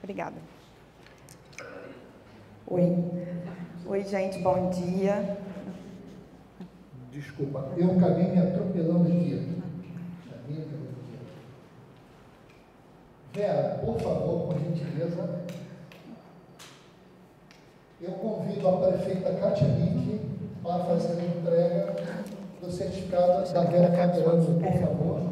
Obrigada. Oi, gente, bom dia. Desculpa, eu acabei me atropelando aqui. Vera, por favor, por gentileza, eu convido a prefeita Kátia Mick para fazer a entrega do certificado da Vera Camerano, por favor.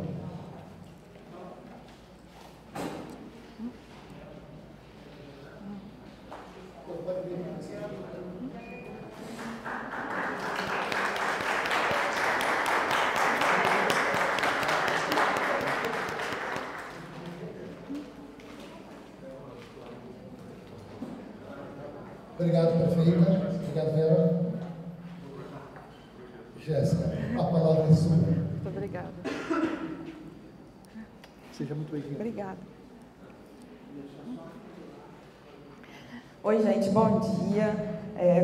Obrigado, prefeita. Obrigado, Vera. Jéssica, a palavra é sua. Muito obrigada. Seja muito bem-vinda. Obrigada. Oi, gente, bom dia.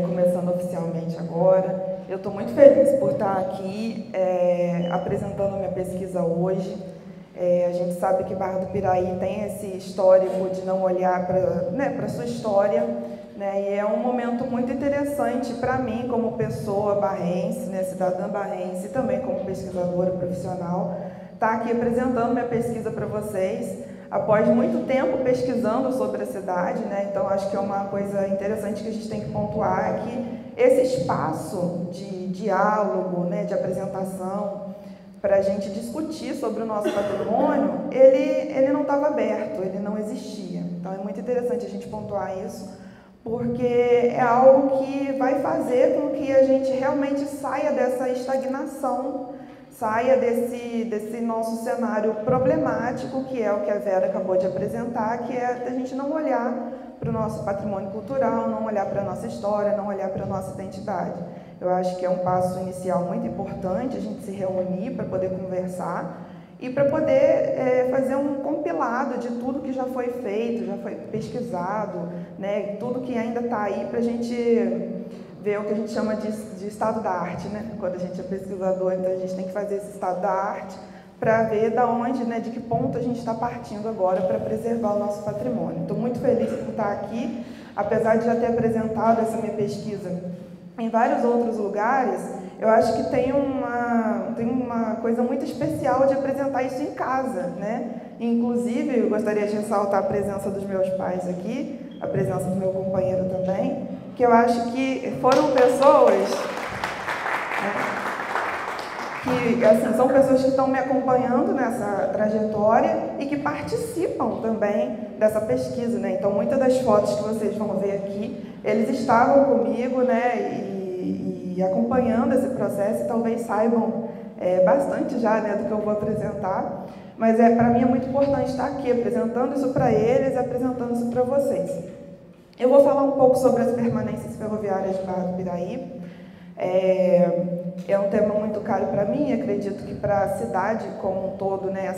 Começando oficialmente agora. Eu estou muito feliz por estar aqui apresentando a minha pesquisa hoje. A gente sabe que Barra do Piraí tem esse histórico de não olhar para a sua história, né? E é um momento muito interessante para mim, como pessoa barrense, né, cidadã barrense, e também como pesquisadora profissional, estar aqui apresentando minha pesquisa para vocês, após muito tempo pesquisando sobre a cidade, né? Então acho que é uma coisa interessante que a gente tem que pontuar que esse espaço de diálogo, né, de apresentação, para a gente discutir sobre o nosso patrimônio, ele não estava aberto, ele não existia. Então é muito interessante a gente pontuar isso, porque é algo que vai fazer com que a gente realmente saia dessa estagnação, saia desse nosso cenário problemático, que é o que a Vera acabou de apresentar, que é a gente não olhar para o nosso patrimônio cultural, não olhar para a nossa história, não olhar para a nossa identidade. Eu acho que é um passo inicial muito importante a gente se reunir para poder conversar e para poder fazer um compilado de tudo que já foi feito, já foi pesquisado, né, tudo que ainda está aí para a gente ver o que a gente chama de estado da arte, né? Quando a gente é pesquisador, então a gente tem que fazer esse estado da arte para ver da onde, né, de que ponto a gente está partindo agora para preservar o nosso patrimônio. Estou muito feliz por estar aqui, apesar de já ter apresentado essa minha pesquisa em vários outros lugares. Eu acho que tem uma coisa muito especial de apresentar isso em casa, né? Inclusive, eu gostaria de ressaltar a presença dos meus pais aqui, a presença do meu companheiro também, que eu acho que foram pessoas, né, que assim, são pessoas que estão me acompanhando nessa trajetória e que participam também dessa pesquisa, né? Então, muitas das fotos que vocês vão ver aqui, eles estavam comigo, né, e acompanhando esse processo, e talvez saibam bastante já, né, do que eu vou apresentar, mas para mim é muito importante estar aqui apresentando isso para eles e apresentando isso para vocês. Eu vou falar um pouco sobre as permanências ferroviárias de Barra do Piraí. É um tema muito caro para mim, acredito que para a cidade como um todo, né,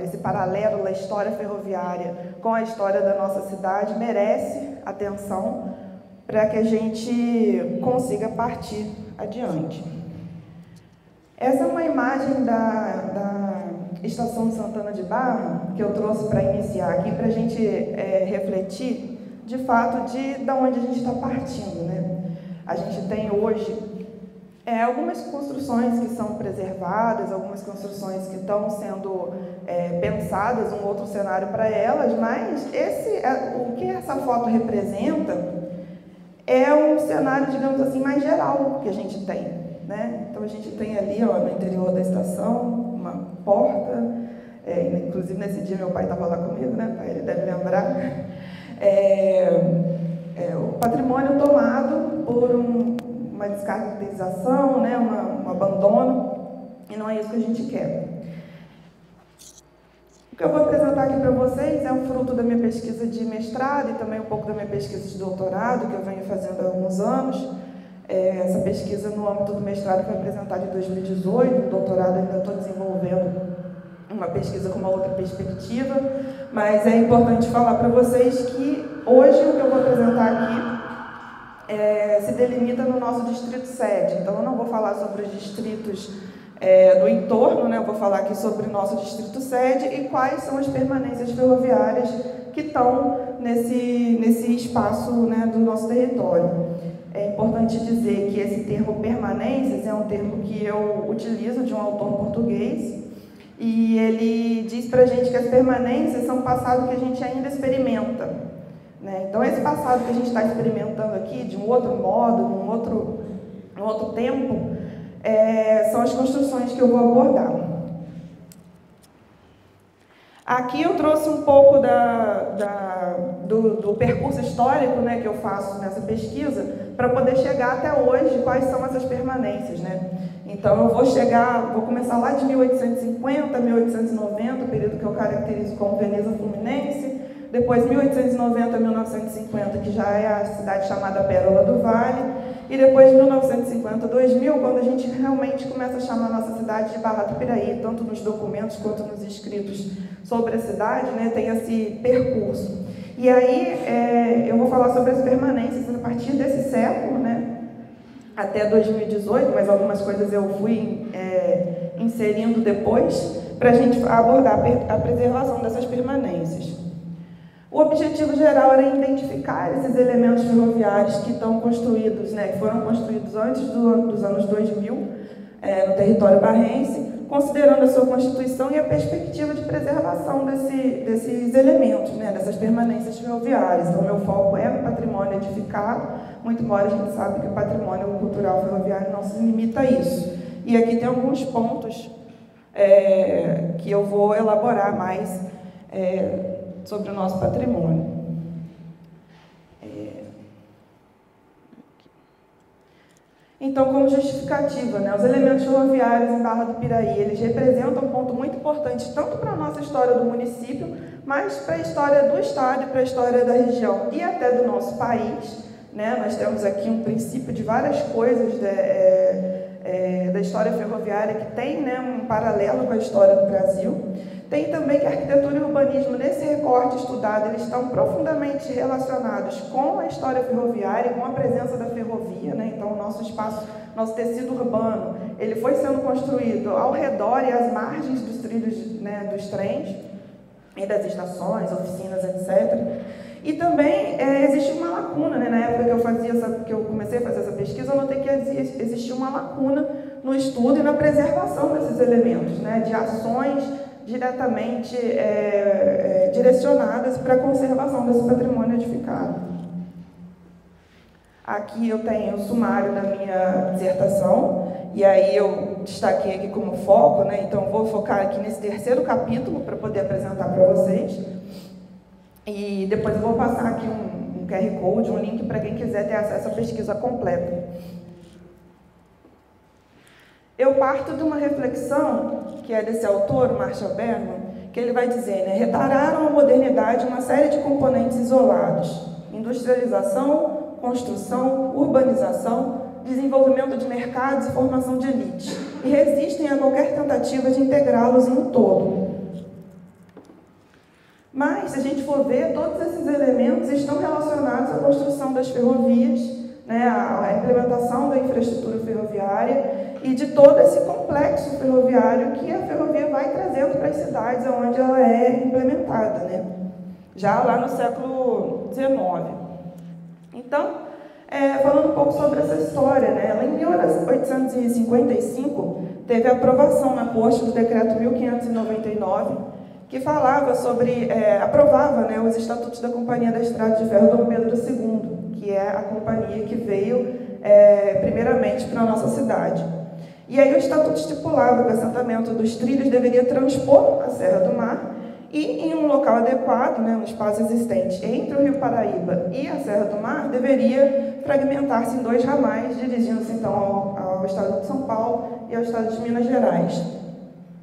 esse paralelo da história ferroviária com a história da nossa cidade merece atenção para que a gente consiga partir adiante. Essa é uma imagem da Estação de Santana de Barra, que eu trouxe para iniciar aqui, para a gente refletir, de fato, de onde a gente está partindo, né? A gente tem hoje algumas construções que são preservadas, algumas construções que estão sendo pensadas, um outro cenário para elas, mas o que essa foto representa é um cenário, digamos assim, mais geral que a gente tem, né? Então a gente tem ali, ó, no interior da estação, uma porta, inclusive nesse dia meu pai estava lá comigo, né? Ele deve lembrar. O patrimônio tomado por uma descaracterização, né? Um abandono, e não é isso que a gente quer. O que eu vou apresentar aqui para vocês é um fruto da minha pesquisa de mestrado e também um pouco da minha pesquisa de doutorado, que eu venho fazendo há alguns anos. Essa pesquisa no âmbito do mestrado foi apresentada em 2018, no doutorado ainda estou desenvolvendo uma pesquisa com uma outra perspectiva, mas é importante falar para vocês que hoje o que eu vou apresentar aqui se delimita no nosso distrito sede. Então eu não vou falar sobre os distritos do entorno, né? Eu vou falar aqui sobre o nosso distrito sede e quais são as permanências ferroviárias que que estão nesse espaço, né, do nosso território. É importante dizer que esse termo permanências é um termo que eu utilizo de um autor português, e ele diz para a gente que as permanências são um passado que a gente ainda experimenta, né? Então, esse passado que a gente está experimentando aqui, de um outro modo, num outro tempo, são as construções que eu vou abordar. Aqui eu trouxe um pouco do percurso histórico, né, que eu faço nessa pesquisa, para poder chegar até hoje, quais são essas permanências, né? Então, eu vou começar lá de 1850, 1890, o período que eu caracterizo como Veneza Fluminense, depois 1890 a 1950, que já é a cidade chamada Pérola do Vale, e depois de 1950 a 2000, quando a gente realmente começa a chamar a nossa cidade de Barra do Piraí, tanto nos documentos quanto nos escritos sobre a cidade, né, tem esse percurso. E aí eu vou falar sobre as permanências a partir desse século, né, até 2018, mas algumas coisas eu fui inserindo depois, para a gente abordar a preservação dessas permanências. O objetivo geral era identificar esses elementos ferroviários que estão construídos, né, que foram construídos antes dos anos 2000, no território barrense, considerando a sua constituição e a perspectiva de preservação desses elementos, né, dessas permanências ferroviárias. Então, meu foco é no patrimônio edificado, muito embora a gente saiba que o patrimônio cultural ferroviário não se limita a isso. E aqui tem alguns pontos que eu vou elaborar mais sobre o nosso patrimônio. Então, como justificativa, né, os elementos ferroviários em Barra do Piraí, eles representam um ponto muito importante, tanto para a nossa história do município, mas para a história do estado, para a história da região e até do nosso país, né? Nós temos aqui um princípio de várias coisas da história ferroviária que tem, né, um paralelo com a história do Brasil. Tem também que a arquitetura e o urbanismo, nesse recorte estudado, eles estão profundamente relacionados com a história ferroviária, com a presença da ferrovia, né? Então, o nosso espaço, nosso tecido urbano, ele foi sendo construído ao redor e às margens dos trilhos, né, dos trens e das estações, oficinas, etc. E também existe uma lacuna, né? Na época que eu comecei a fazer essa pesquisa, eu notei que existia uma lacuna no estudo e na preservação desses elementos, né? De ações diretamente direcionadas para a conservação desse patrimônio edificado. Aqui eu tenho o sumário da minha dissertação, e aí eu destaquei aqui como foco, né? Então vou focar aqui nesse terceiro capítulo para poder apresentar para vocês. E depois eu vou passar aqui um QR Code, um link para quem quiser ter acesso à pesquisa completa. Eu parto de uma reflexão, que é desse autor, Marshall Bergman, que ele vai dizer, né, retararam à modernidade uma série de componentes isolados: industrialização, construção, urbanização, desenvolvimento de mercados e formação de elite, e resistem a qualquer tentativa de integrá-los em um todo. Mas, se a gente for ver, todos esses elementos estão relacionados à construção das ferrovias, né, à implementação da infraestrutura ferroviária e de todo esse complexo ferroviário que a ferrovia vai trazendo para as cidades onde ela é implementada, né, já lá no século XIX. Então, falando um pouco sobre essa história, né, ela, em 1855, teve a aprovação na Corte do Decreto 1599, que falava sobre, aprovava, né, os estatutos da Companhia da Estrada de Ferro Dom Pedro II, que é a companhia que veio primeiramente para a nossa cidade. E aí o estatuto estipulava que o assentamento dos trilhos deveria transpor a Serra do Mar e, em um local adequado, né, um espaço existente entre o Rio Paraíba e a Serra do Mar, deveria fragmentar-se em 2 ramais, dirigindo-se então ao estado de São Paulo e ao estado de Minas Gerais.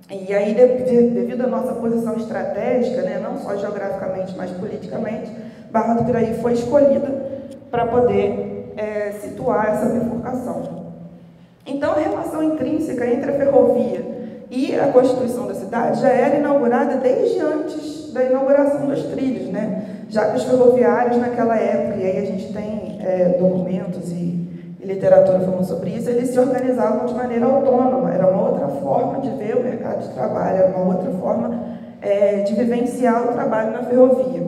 E aí, devido à nossa posição estratégica, né, não só geograficamente, mas politicamente, Barra do Piraí foi escolhida para poder situar essa bifurcação. Então, a relação intrínseca entre a ferrovia e a constituição da cidade já era inaugurada desde antes da inauguração dos trilhos, né? Já que os ferroviários naquela época, e aí a gente tem documentos e literatura falando sobre isso, eles se organizavam de maneira autônoma, era uma outra forma de ver o mercado de trabalho, era uma outra forma de vivenciar o trabalho na ferrovia.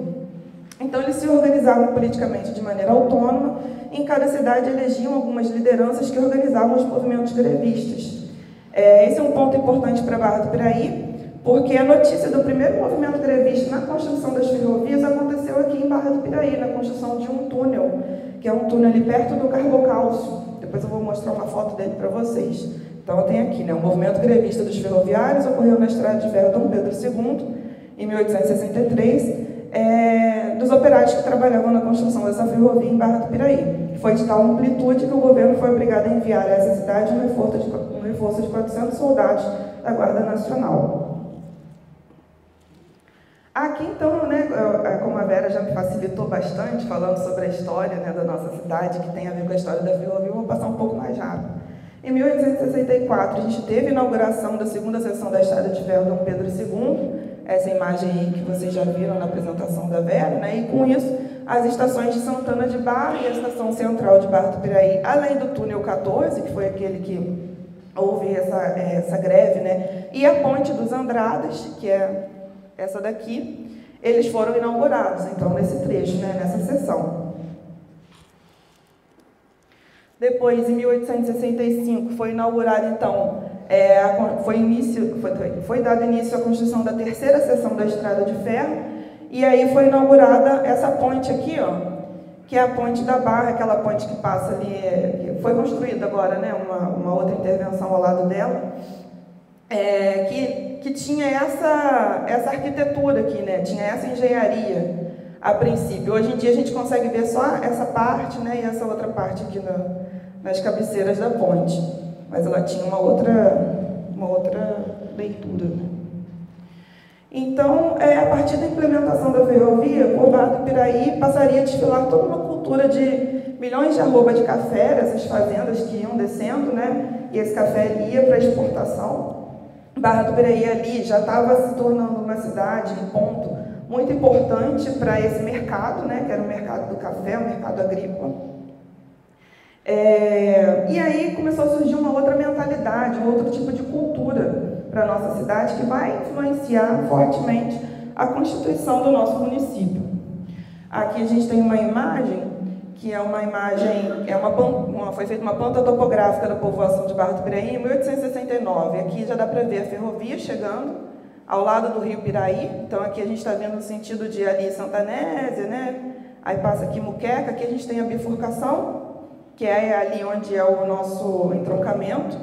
Então, eles se organizavam politicamente de maneira autônoma, e em cada cidade elegiam algumas lideranças que organizavam os movimentos grevistas. Esse é um ponto importante para a Barra do Piraí, porque a notícia do primeiro movimento grevista na construção das ferrovias aconteceu aqui em Barra do Piraí, na construção de um túnel, que é um túnel ali perto do Carbocálcio. Depois eu vou mostrar uma foto dele para vocês. Então, tem aqui, né, o movimento grevista dos ferroviários ocorreu na Estrada de Ferro Dom Pedro II, em 1863, dos operários que trabalhavam na construção dessa ferrovia em Barra do Piraí. Foi de tal amplitude que o governo foi obrigado a enviar a essa cidade um reforço de 400 soldados da Guarda Nacional. Aqui, então, né, como a Vera já me facilitou bastante, falando sobre a história, né, da nossa cidade, que tem a ver com a história da ferrovia, eu vou passar um pouco mais rápido. Em 1864, a gente teve a inauguração da segunda seção da Estrada de Ferro Dom Pedro II, essa imagem aí que vocês já viram na apresentação da Vera, né, e com isso, as estações de Santana de Barra e a estação central de Barra do Piraí, além do túnel 14, que foi aquele que houve essa greve, né, e a ponte dos Andradas, que é essa daqui, eles foram inaugurados, então, nesse trecho, né, nessa seção. Depois, em 1865, foi inaugurado, então, foi dado início à construção da terceira seção da Estrada de Ferro, e aí foi inaugurada essa ponte aqui, ó, que é a ponte da Barra, aquela ponte que passa ali, que foi construída agora, né, uma outra intervenção ao lado dela, que tinha essa arquitetura aqui, né, tinha essa engenharia a princípio. Hoje em dia a gente consegue ver só essa parte, né, e essa outra parte aqui nas cabeceiras da ponte, mas ela tinha uma outra leitura, né? Então, a partir da implementação da ferrovia, por Barra do Piraí passaria a desfilar toda uma cultura de milhões de arroba de café, essas fazendas que iam descendo, né, e esse café ia para exportação. Barra do Piraí ali já estava se tornando uma cidade, um ponto muito importante para esse mercado, né, que era o mercado do café, o mercado agrícola. E aí começou a surgir uma outra mentalidade, um outro tipo de cultura para a nossa cidade, que vai influenciar fortemente a constituição do nosso município. Aqui a gente tem uma imagem, que é uma imagem, foi feita uma planta topográfica da povoação de Barra do Piraí em 1869. Aqui já dá para ver a ferrovia chegando ao lado do rio Piraí. Então aqui a gente está vendo no sentido de ali Santanésia, né? Aí passa aqui Muqueca, aqui a gente tem a bifurcação, que é ali onde é o nosso entroncamento.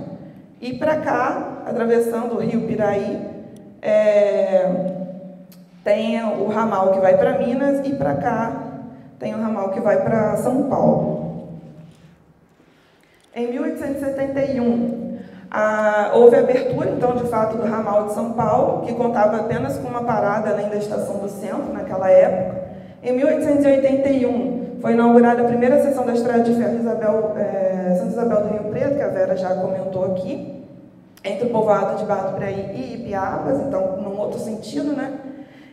E para cá, atravessando o rio Piraí, tem o ramal que vai para Minas, e para cá tem o ramal que vai para São Paulo. Em 1871, houve a abertura, então, de fato, do ramal de São Paulo, que contava apenas com uma parada além da estação do centro, naquela época. Em 1881, foi inaugurada a primeira seção da Estrada de Ferro Santa Isabel do Rio Preto, que a Vera já comentou aqui, entre o povoado de Barra do Piraí e Ipiabas, então, num outro sentido, né?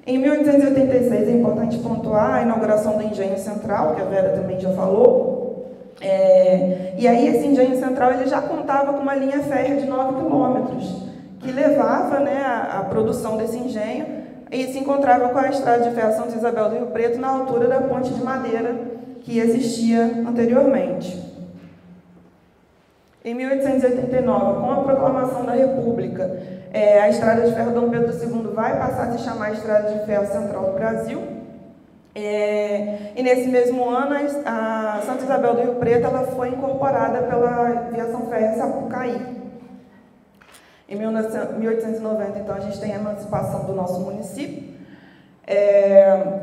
Em 1886, é importante pontuar a inauguração do Engenho Central, que a Vera também já falou. E aí, esse Engenho Central ele já contava com uma linha férrea de 9 quilômetros, que levava, né, a produção desse engenho, e se encontrava com a Estrada de Ferro Santa Isabel do Rio Preto, na altura da ponte de madeira que existia anteriormente. Em 1889, com a proclamação da República, a Estrada de Ferro Dom Pedro II vai passar a se chamar Estrada de Ferro Central do Brasil. E nesse mesmo ano, a Santa Isabel do Rio Preto ela foi incorporada pela Viação Férrea Sapucaí. Em 1890, então, a gente tem a emancipação do nosso município,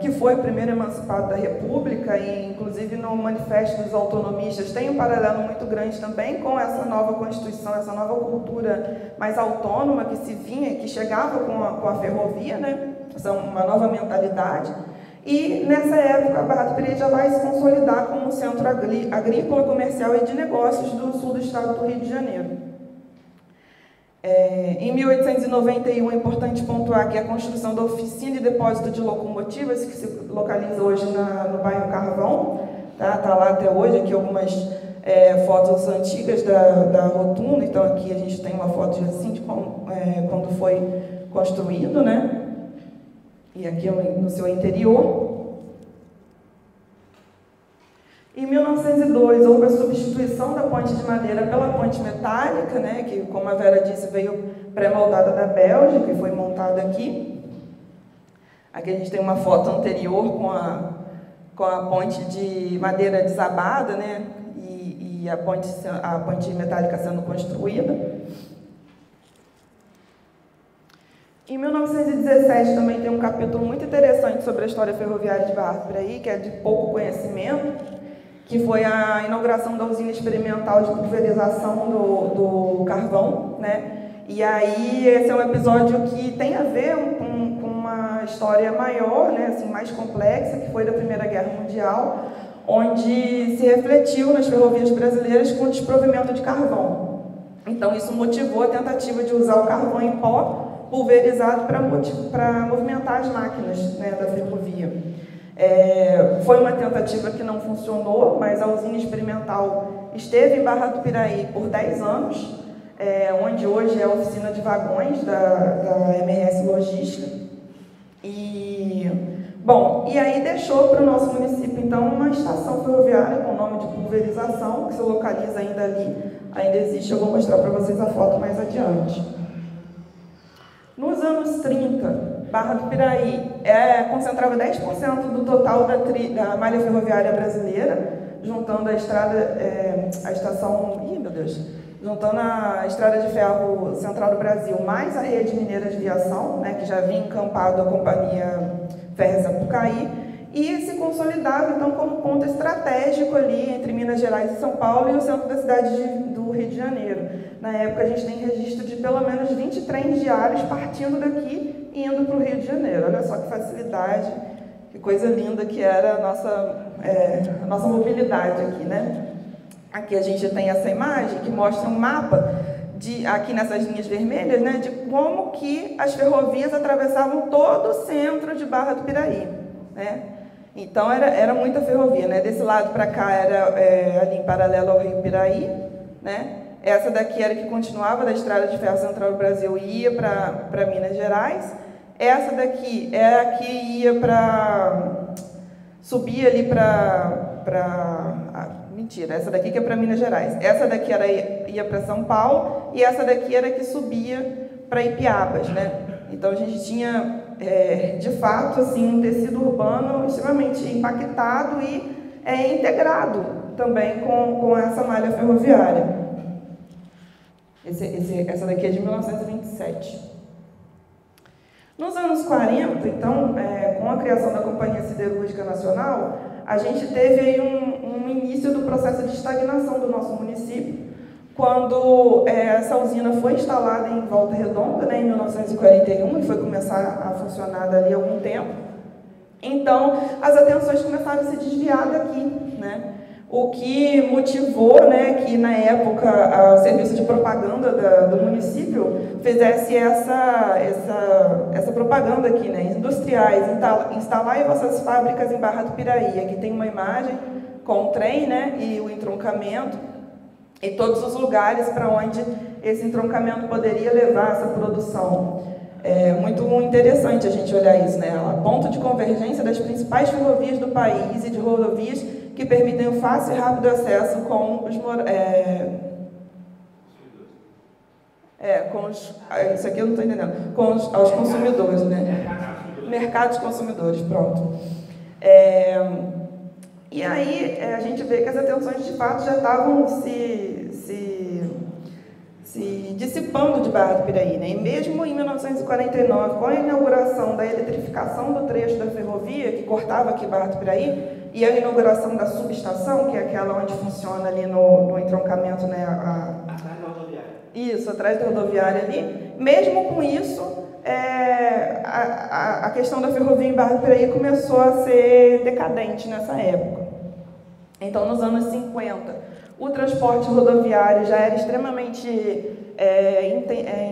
que foi o primeiro emancipado da República, e inclusive no Manifesto dos Autonomistas tem um paralelo muito grande também com essa nova Constituição, essa nova cultura mais autônoma que se vinha, que chegava com a ferrovia, né? Uma nova mentalidade. E nessa época a Barra do Piraí já vai se consolidar como um centro agrícola, comercial e de negócios do sul do estado do Rio de Janeiro. Em 1891, é importante pontuar que a construção da oficina e depósito de locomotivas, que se localiza hoje no bairro Carvão, tá lá até hoje, aqui algumas fotos antigas da rotunda. Então aqui a gente tem uma foto assim de quando foi construído, né? E aqui no seu interior. Em 1902, houve a substituição da ponte de madeira pela ponte metálica, né, que, como a Vera disse, veio pré-moldada da Bélgica e foi montada aqui. Aqui a gente tem uma foto anterior com a ponte de madeira desabada, né, e a ponte metálica sendo construída. Em 1917 também tem um capítulo muito interessante sobre a história ferroviária de Barra do Piraí, que é de pouco conhecimento, que foi a inauguração da usina experimental de pulverização do carvão, né? E aí esse é um episódio que tem a ver com uma história maior, né, assim, mais complexa, que foi da Primeira Guerra Mundial, onde se refletiu nas ferrovias brasileiras com o desprovimento de carvão. Então isso motivou a tentativa de usar o carvão em pó pulverizado para movimentar as máquinas, né, da ferrovia. Foi uma tentativa que não funcionou, mas a usina experimental esteve em Barra do Piraí por 10 anos, onde hoje é a oficina de vagões da MRS Logística. E aí deixou para o nosso município, então, uma estação ferroviária com o nome de pulverização, que se localiza ainda ali, ainda existe. Eu vou mostrar para vocês a foto mais adiante. Nos anos 30, Barra do Piraí concentrava 10% do total da malha ferroviária brasileira, juntando a estrada de ferro central do Brasil, mais a rede mineira de viação, né, que já havia encampado a companhia Ferro Sapucaí, e se consolidava, então, como ponto estratégico ali entre Minas Gerais e São Paulo e o centro da cidade do Rio de Janeiro. Na época, a gente tem registro de pelo menos 20 trens diários partindo daqui e indo para o Rio de Janeiro. Olha só que facilidade, que coisa linda que era a nossa mobilidade aqui, né? Aqui a gente tem essa imagem que mostra um mapa, aqui nessas linhas vermelhas, né, de como que as ferrovias atravessavam todo o centro de Barra do Piraí, né? Então, era muita ferrovia, né? Desse lado para cá era ali em paralelo ao Rio Piraí, né? Essa daqui era que continuava da Estrada de Ferro Central do Brasil e ia para Minas Gerais. Essa daqui é a que ia subir ali mentira, essa daqui que é para Minas Gerais. Essa daqui ia para São Paulo e essa daqui era que subia para Ipiabas, né? Então, a gente tinha, de fato, assim, um tecido urbano extremamente impactado e integrado também com essa malha ferroviária. Essa daqui é de 1927. Nos anos 40, então, com a criação da Companhia Siderúrgica Nacional, a gente teve aí um início do processo de estagnação do nosso município, quando essa usina foi instalada em Volta Redonda, né, em 1941, e foi começar a funcionar dali a algum tempo. Então, as atenções começaram a se desviar daqui, né? O que motivou, né, que na época o serviço de propaganda do município fizesse essa propaganda aqui, né? Industriais, instalar vossas fábricas em Barra do Piraí. Aqui tem uma imagem com o trem, né, e o entroncamento, e todos os lugares para onde esse entroncamento poderia levar essa produção. É muito interessante a gente olhar isso, né? A ponto de convergência das principais ferrovias do país e de rodovias que permitem o fácil e rápido acesso com os isso aqui eu não estou entendendo, aos consumidores, né? Mercados consumidores, pronto. E aí a gente vê que as atenções de fato já estavam se dissipando de Barra do Piraí, né? E mesmo em 1949, com a inauguração da eletrificação do trecho da ferrovia, que cortava aqui Barra do Piraí, e a inauguração da subestação, que é aquela onde funciona ali no entroncamento, né? Atrás da rodoviária. Isso, atrás da rodoviária ali. Mesmo com isso, a questão da ferrovia em Barra do Piraí começou a ser decadente nessa época. Então, nos anos 50, o transporte rodoviário já era extremamente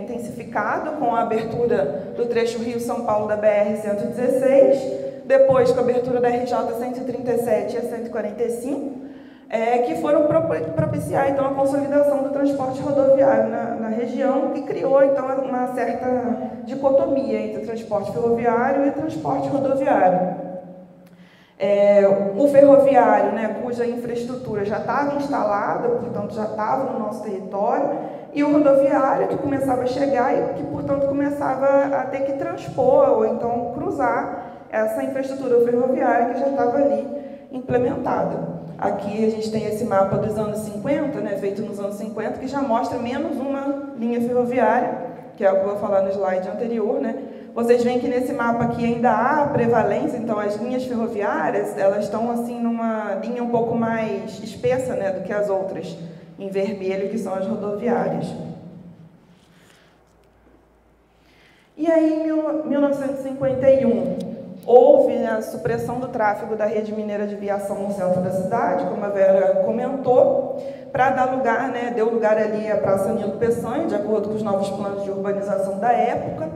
intensificado com a abertura do trecho Rio-São Paulo da BR-116, depois com a abertura da RJ-137 e a 145, que foram propiciar então a consolidação do transporte rodoviário na região, que criou então uma certa dicotomia entre transporte ferroviário e transporte rodoviário. o ferroviário, né, cuja infraestrutura já estava instalada, portanto já estava no nosso território, e o rodoviário que começava a chegar e que, portanto, começava a ter que transpor ou então cruzar essa infraestrutura ferroviária que já estava ali implementada. Aqui a gente tem esse mapa dos anos 50, né, feito nos anos 50, que já mostra menos uma linha ferroviária, que é o que eu vou falar no slide anterior, né? Vocês veem que nesse mapa aqui ainda há prevalência, então as linhas ferroviárias, elas estão assim numa linha um pouco mais espessa, né, do que as outras, em vermelho, que são as rodoviárias. E aí, em 1951, houve a supressão do tráfego da rede mineira de viação no centro da cidade, como a Vera comentou, para dar lugar, né, deu lugar ali à Praça Nilo Peçanha, de acordo com os novos planos de urbanização da época,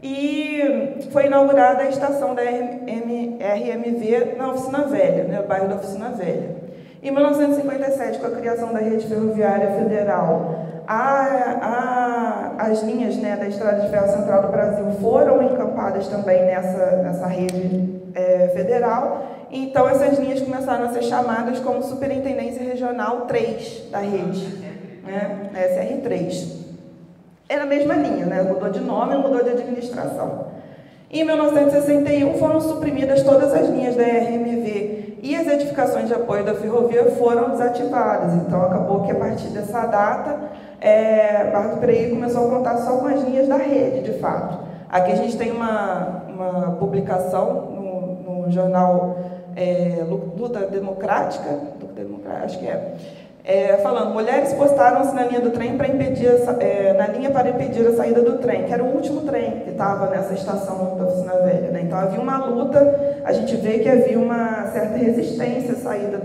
e foi inaugurada a estação da RMV na Oficina Velha, né, no bairro da Oficina Velha. Em 1957, com a criação da Rede Ferroviária Federal, as linhas, né, da Estrada de Ferro Central do Brasil foram encampadas também nessa rede federal. Então, essas linhas começaram a ser chamadas como Superintendência Regional 3 da rede, né, SR3. Era a mesma linha, né, mudou de nome, mudou de administração. Em 1961, foram suprimidas todas as linhas da RMV e as edificações de apoio da ferrovia foram desativadas. Então, acabou que, a partir dessa data, Barra do Piraí começou a contar só com as linhas da rede, de fato. Aqui a gente tem uma publicação no jornal Luta Democrática, acho que falando, mulheres postaram-se na linha do trem para impedir a saída do trem, que era o último trem que estava nessa estação da Oficina Velha, né? Então havia uma luta, a gente vê que havia uma certa resistência à saída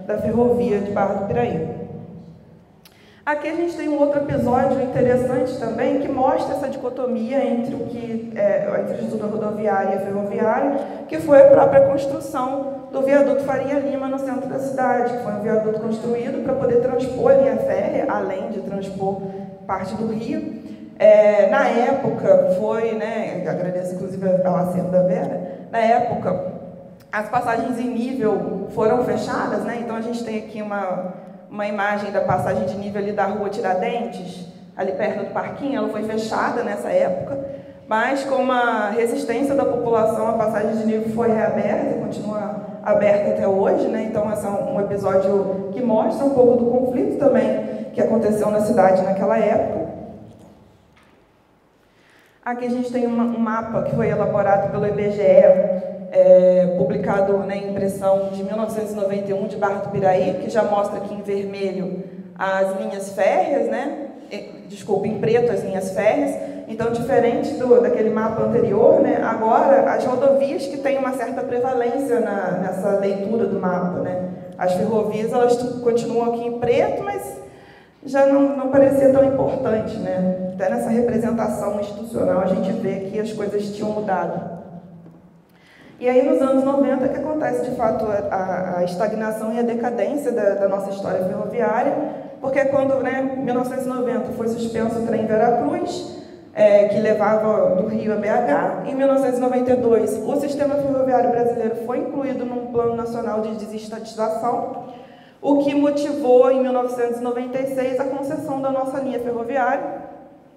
da ferrovia de Barra do Piraí. Aqui a gente tem um outro episódio interessante também, que mostra essa dicotomia entre o que a infraestrutura rodoviária e ferroviária, que foi a própria construção do viaduto Faria Lima no centro da cidade, que foi um viaduto construído para poder transpor a linha férrea, além de transpor parte do rio. Na época, agradeço inclusive ao aceno da Vera, na época, as passagens em nível foram fechadas, né? Então a gente tem aqui uma imagem da passagem de nível ali da rua Tiradentes, ali perto do parquinho, ela foi fechada nessa época, mas com uma resistência da população, a passagem de nível foi reaberta e continua aberta até hoje, né? Então, esse é um episódio que mostra um pouco do conflito também que aconteceu na cidade naquela época. Aqui a gente tem um mapa que foi elaborado pelo IBGE, publicado na impressão de 1991 de Barra do Piraí, que já mostra aqui em vermelho as linhas férreas, né? Em preto as linhas férreas. Então, diferente daquele mapa anterior, né? Agora as rodovias que têm uma certa prevalência nessa leitura do mapa, né? As ferrovias, elas continuam aqui em preto, mas já não parecia tão importante, né? Até nessa representação institucional a gente vê que as coisas tinham mudado. E aí, nos anos 90, que acontece, de fato, a estagnação e a decadência da nossa história ferroviária, porque quando, em 1990, foi suspenso o trem Veracruz, que levava do Rio a BH. Em 1992, o sistema ferroviário brasileiro foi incluído num Plano Nacional de Desestatização, o que motivou, em 1996, a concessão da nossa linha ferroviária,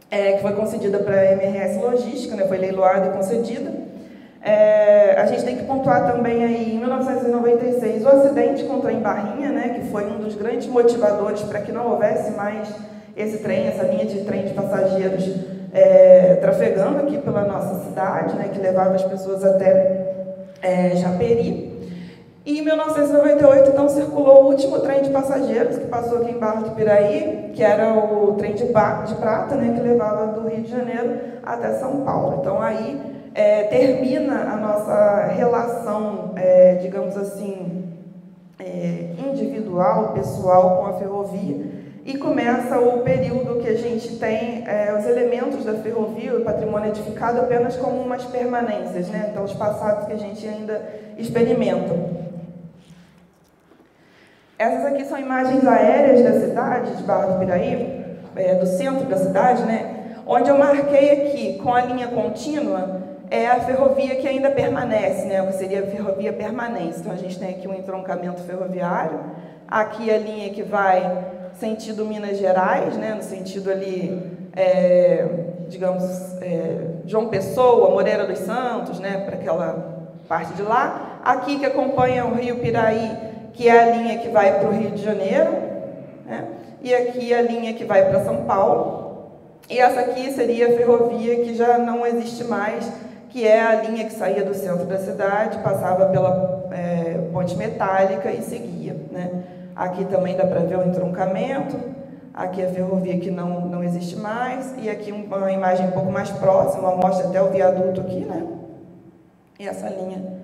que foi concedida para a MRS Logística, né, foi leiloada e concedida. A gente tem que pontuar também aí, em 1996, o acidente com o trem Barrinha, né, que foi um dos grandes motivadores para que não houvesse mais esse trem, essa linha de trem de passageiros trafegando aqui pela nossa cidade, né, que levava as pessoas até Japeri. E em 1998, então, circulou o último trem de passageiros que passou aqui em Barra do Piraí, que era o trem de prata, né, que levava do Rio de Janeiro até São Paulo. Então, aí termina a nossa relação, digamos assim, individual, pessoal com a ferrovia, e começa o período que a gente tem os elementos da ferrovia, o patrimônio edificado, apenas como umas permanências, né? Então, os passados que a gente ainda experimenta. Essas aqui são imagens aéreas da cidade, de Barra do Piraí, do centro da cidade, né? Onde eu marquei aqui, com a linha contínua, é a ferrovia que ainda permanece, né, o que seria a ferrovia permanente. Então, a gente tem aqui um entroncamento ferroviário, aqui a linha que vai sentido Minas Gerais, né, no sentido ali, digamos, João Pessoa, Moreira dos Santos, né, para aquela parte de lá. Aqui que acompanha o Rio Piraí, que é a linha que vai para o Rio de Janeiro, né, e aqui a linha que vai para São Paulo. E essa aqui seria a ferrovia que já não existe mais, que é a linha que saía do centro da cidade, passava pela ponte metálica e seguia, né. Aqui também dá para ver o entroncamento, aqui a ferrovia que não existe mais, e aqui uma imagem um pouco mais próxima, mostra até o viaduto aqui, né? E essa linha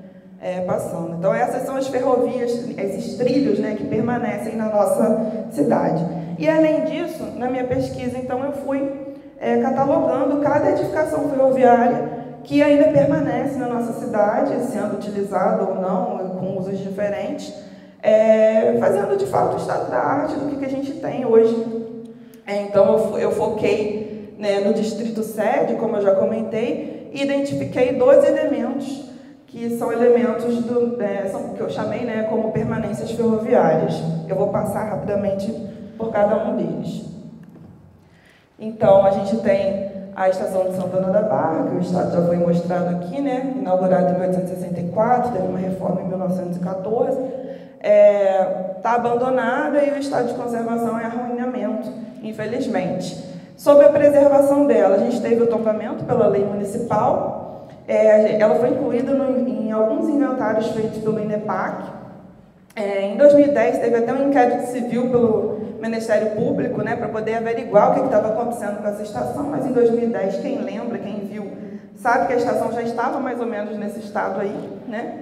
passando. Então, essas são as ferrovias, esses trilhos, né, que permanecem na nossa cidade. E, além disso, na minha pesquisa, então, eu fui catalogando cada edificação ferroviária que ainda permanece na nossa cidade, sendo utilizada ou não, com usos diferentes, fazendo, de fato, o estado da arte do que a gente tem hoje. Então, eu foquei, né, no distrito sede, como eu já comentei, e identifiquei 12 elementos, que são elementos que eu chamei, né, como permanências ferroviárias. Eu vou passar rapidamente por cada um deles. Então, a gente tem a estação de Santana da Barra, que o estado já foi mostrado aqui, né, inaugurada em 1864, teve uma reforma em 1914, está abandonada e o estado de conservação é arruinamento, infelizmente. Sobre a preservação dela, a gente teve o tombamento pela lei municipal, ela foi incluída em alguns inventários feitos pelo INEPAC. Em 2010, teve até um inquérito civil pelo Ministério Público, né, para poder averiguar o que estava acontecendo com essa estação, mas em 2010, quem lembra, quem viu, sabe que a estação já estava mais ou menos nesse estado aí, né?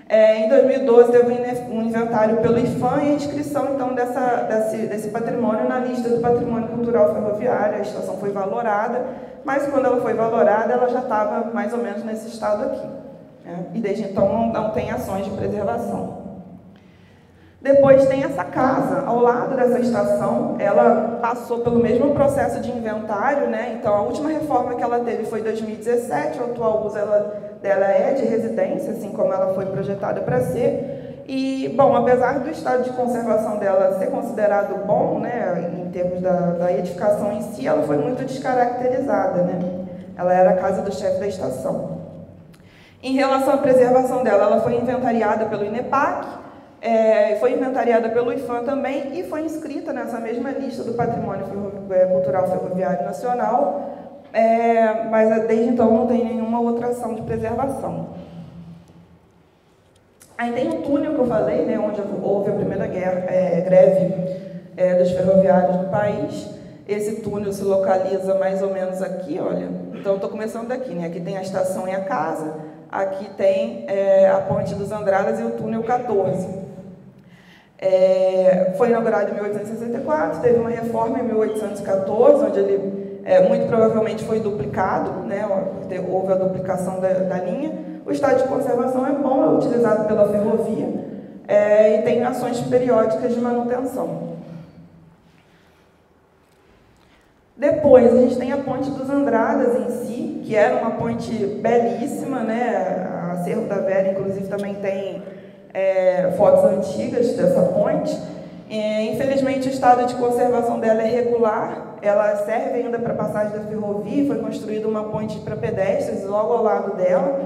Em 2012, teve um inventário pelo IFAM e a inscrição, então, desse patrimônio na lista do patrimônio cultural ferroviário. A estação foi valorada, mas quando ela foi valorada, ela já estava mais ou menos nesse estado aqui, né? E desde então não tem ações de preservação. Depois tem essa casa, ao lado dessa estação, ela passou pelo mesmo processo de inventário, né? Então, a última reforma que ela teve foi em 2017, o atual uso dela é de residência, assim como ela foi projetada para ser. E, bom, apesar do estado de conservação dela ser considerado bom, né, em termos da edificação em si, ela foi muito descaracterizada, né? Ela era a casa do chefe da estação. Em relação à preservação dela, ela foi inventariada pelo INEPAC, foi inventariada pelo IFAM também e foi inscrita nessa mesma lista do Patrimônio Cultural Ferroviário Nacional, mas desde então não tem nenhuma outra ação de preservação. Aí tem um túnel que eu falei, né, onde houve a primeira greve dos ferroviários no país. Esse túnel se localiza mais ou menos aqui, olha. Então, estou começando daqui, né? Aqui tem a estação e a casa, aqui tem a Ponte dos Andradas e o túnel 14. Foi inaugurado em 1864, teve uma reforma em 1814, onde ele muito provavelmente foi duplicado, né? Houve a duplicação da linha. O estado de conservação é bom, é utilizado pela ferrovia e tem ações periódicas de manutenção. Depois, a gente tem a Ponte dos Andradas em si, que era uma ponte belíssima, né? A Cerro da Vera, inclusive, também tem fotos antigas dessa ponte. Infelizmente, o estado de conservação dela é regular, ela serve ainda para passagem da ferrovia, foi construída uma ponte para pedestres logo ao lado dela.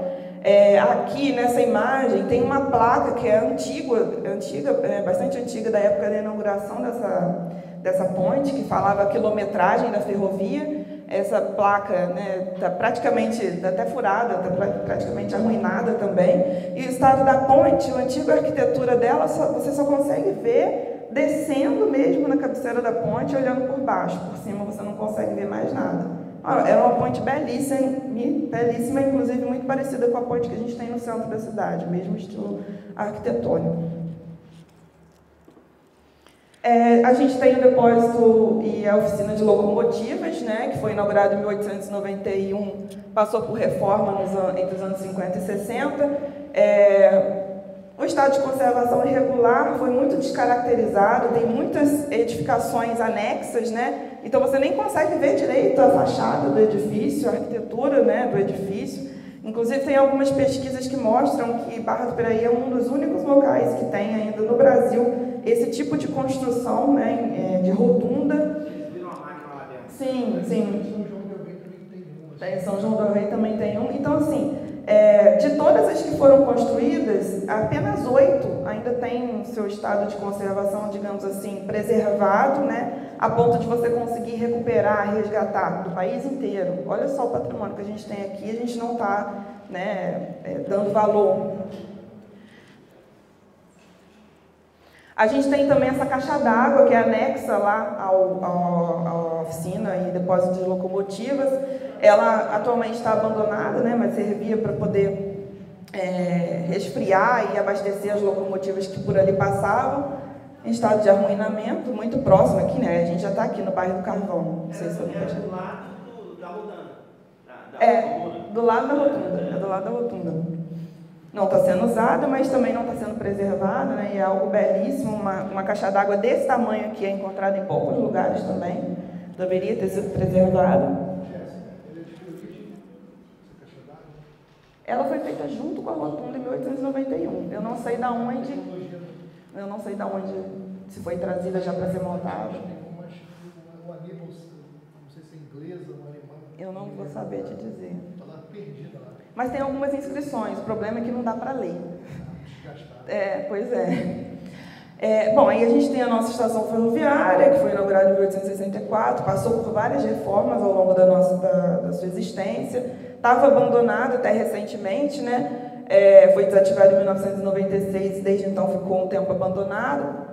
Aqui, nessa imagem, tem uma placa que é bastante antiga, da época da inauguração dessa ponte, que falava a quilometragem da ferrovia. Essa placa, né, está praticamente, até furada, está praticamente arruinada também. E o estado da ponte, a antiga arquitetura dela, você só consegue ver descendo mesmo na cabeceira da ponte, olhando por baixo. Por cima você não consegue ver mais nada. Era uma ponte belíssima, inclusive muito parecida com a ponte que a gente tem no centro da cidade, mesmo estilo arquitetônico. A gente tem o depósito e a oficina de locomotivas, né, que foi inaugurado em 1891, passou por reforma entre os anos 50 e 60. O estado de conservação irregular foi muito descaracterizado, tem muitas edificações anexas, né, então você nem consegue ver direito a fachada do edifício, a arquitetura, né, do edifício. Inclusive, tem algumas pesquisas que mostram que Barra do Piraí é um dos únicos locais que tem ainda no Brasil esse tipo de construção, né, de rotunda. Eles viram a máquina lá dentro. Sim, sim. Em São João del Rei também tem um. Em São João del Rei também tem um. Então, assim, de todas as que foram construídas, apenas 8 ainda têm seu estado de conservação, digamos assim, preservado, né, a ponto de você conseguir recuperar, resgatar do país inteiro. Olha só o patrimônio que a gente tem aqui, a gente não está, né, dando valor. A gente tem também essa caixa d'água, que é anexa lá à oficina e depósito de locomotivas. Ela atualmente está abandonada, né, mas servia para poder resfriar e abastecer as locomotivas que por ali passavam, em estado de arruinamento, muito próximo aqui, né? A gente já está aqui no bairro do Carvão. Não sei se eu É do lado da Rodana. Do lado da rotunda. É do lado da rotunda. Não está sendo usada, mas também não está sendo preservada, né? E é algo belíssimo, uma caixa d'água desse tamanho aqui é encontrada em poucos lugares também. Deveria ter sido preservada. Ela foi feita junto com a rotunda em 1891. Eu não sei de onde se foi trazida já para ser montada. Um Aníbal, não sei se é inglesa ou alemã. Eu não vou saber te dizer. Está perdida lá. Mas tem algumas inscrições, o problema é que não dá para ler. Pois é. Bom, aí a gente tem a nossa estação ferroviária, que foi inaugurada em 1864, passou por várias reformas ao longo da sua existência, estava abandonada até recentemente, né? Foi desativada em 1996, desde então ficou um tempo abandonado,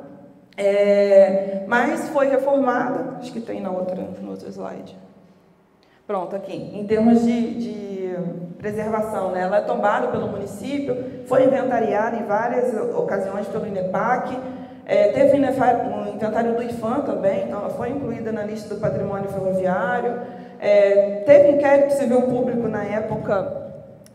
mas foi reformada, acho que tem no outro slide. Pronto, aqui, em termos de preservação, né? Ela é tombada pelo município, foi inventariada em várias ocasiões pelo INEPAC, teve um inventário do IFAM também, então ela foi incluída na lista do patrimônio ferroviário, teve inquérito civil público na época,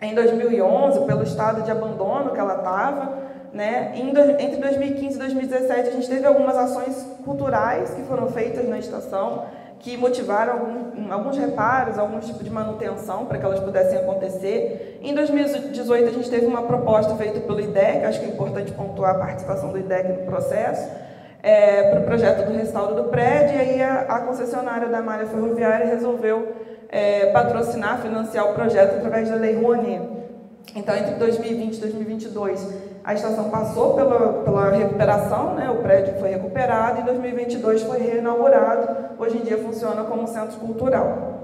em 2011, pelo estado de abandono que ela estava, né? Entre 2015 e 2017, a gente teve algumas ações culturais que foram feitas na estação, que motivaram alguns reparos, algum tipo de manutenção para que elas pudessem acontecer. Em 2018, a gente teve uma proposta feita pelo IDEC, acho que é importante pontuar a participação do IDEC no processo, para o projeto do restauro do prédio, e aí a concessionária da malha ferroviária resolveu patrocinar, financiar o projeto através da Lei Rouanet. Então, entre 2020 e 2022, a estação passou pela recuperação, né? O prédio foi recuperado, e em 2022 foi reinaugurado. Hoje em dia funciona como um centro cultural.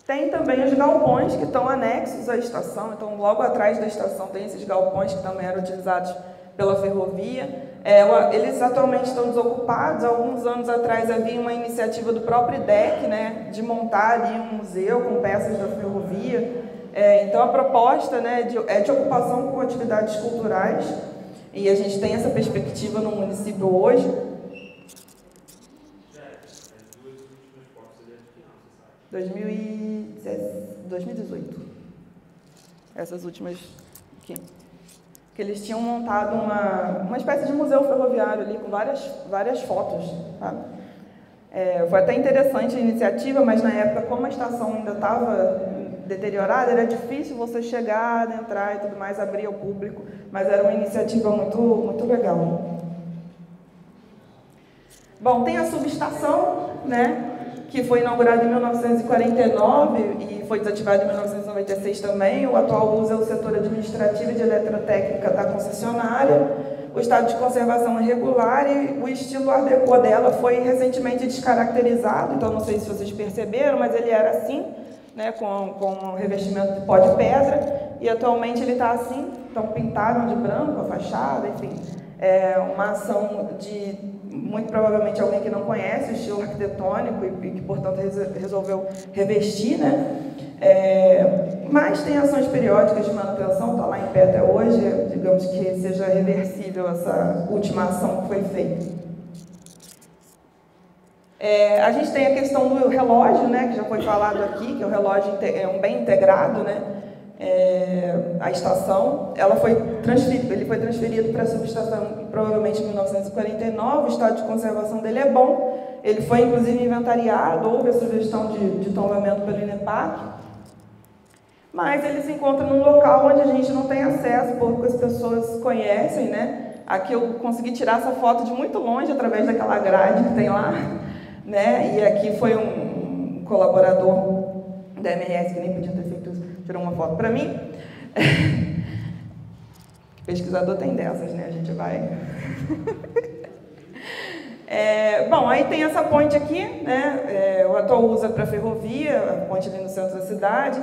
Tem também os galpões que estão anexos à estação, então logo atrás da estação tem esses galpões que também eram utilizados pela ferrovia. Eles atualmente estão desocupados. Há alguns anos atrás havia uma iniciativa do próprio IDEC, né, de montar ali um museu com peças da ferrovia. Então a proposta, né, é de ocupação com atividades culturais, e a gente tem essa perspectiva no município hoje. As duas últimas fotos ali é de criança, sabe? 2018. Essas últimas aqui. Que eles tinham montado uma espécie de museu ferroviário ali, com várias fotos. Tá? Foi até interessante a iniciativa, mas na época, como a estação ainda estava deteriorada, era difícil você chegar, entrar e tudo mais, abrir ao público, mas era uma iniciativa muito, muito legal. Bom, tem a subestação, né, que foi inaugurada em 1949 e foi desativada em 1996 também. O atual uso é o setor administrativo e de eletrotécnica da concessionária. O estado de conservação é regular e o estilo Art Deco dela foi recentemente descaracterizado, então não sei se vocês perceberam, mas ele era assim, né, com revestimento de pó de pedra, e atualmente ele está assim, então pintaram de branco a fachada, enfim. É uma ação de, muito provavelmente, alguém que não conhece o estilo arquitetônico e que, portanto, resolveu revestir, né? Mas tem ações periódicas de manutenção, está lá em pé até hoje, digamos que seja reversível essa última ação que foi feita. A gente tem a questão do relógio, né, que já foi falado aqui, que o relógio é um bem integrado, né? A estação, ele foi transferido para a subestação provavelmente em 1949, o estado de conservação dele é bom, Ele foi, inclusive, inventariado, houve a sugestão de tombamento pelo INEPAC, mas ele se encontra num local onde a gente não tem acesso, poucas pessoas conhecem, né? Aqui eu consegui tirar essa foto de muito longe, através daquela grade que tem lá, né? E aqui foi um colaborador da MRS, que nem podia ter feito isso, tirou uma foto para mim. Pesquisador tem dessas, né? A gente vai... bom, aí tem essa ponte aqui, né? O atual usa para ferrovia, a ponte ali no centro da cidade.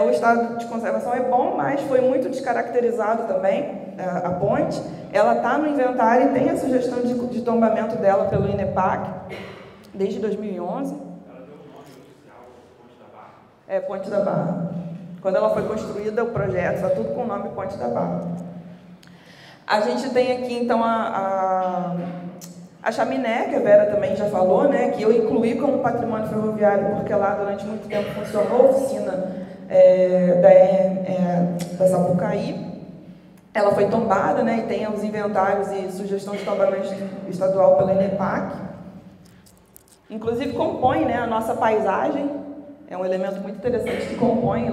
O estado de conservação é bom, mas foi muito descaracterizado também, a ponte. Ela está no inventário e tem a sugestão de tombamento dela pelo INEPAC, desde 2011. Ela deu o nome oficial, Ponte da Barra? Ponte da Barra. Quando ela foi construída, o projeto está tudo com o nome Ponte da Barra. A gente tem aqui, então, a chaminé, que a Vera também já falou, né, que eu incluí como patrimônio ferroviário, porque lá durante muito tempo funcionou a oficina da Sapucaí. Ela foi tombada, né, e tem os inventários e sugestão de tombamento estadual pela INEPAC. Inclusive compõe, né, a nossa paisagem, é um elemento muito interessante que compõe,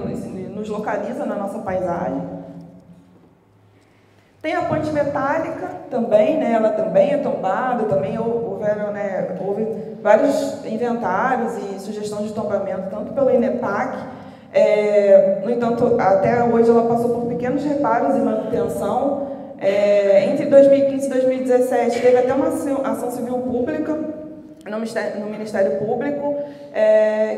nos localiza na nossa paisagem. Tem a ponte metálica também, né, ela também é tombada, também houve vários inventários e sugestão de tombamento, tanto pelo INEPAC. No entanto, até hoje ela passou por pequenos reparos e manutenção. Entre 2015 e 2017 teve até uma ação civil pública no Ministério Público,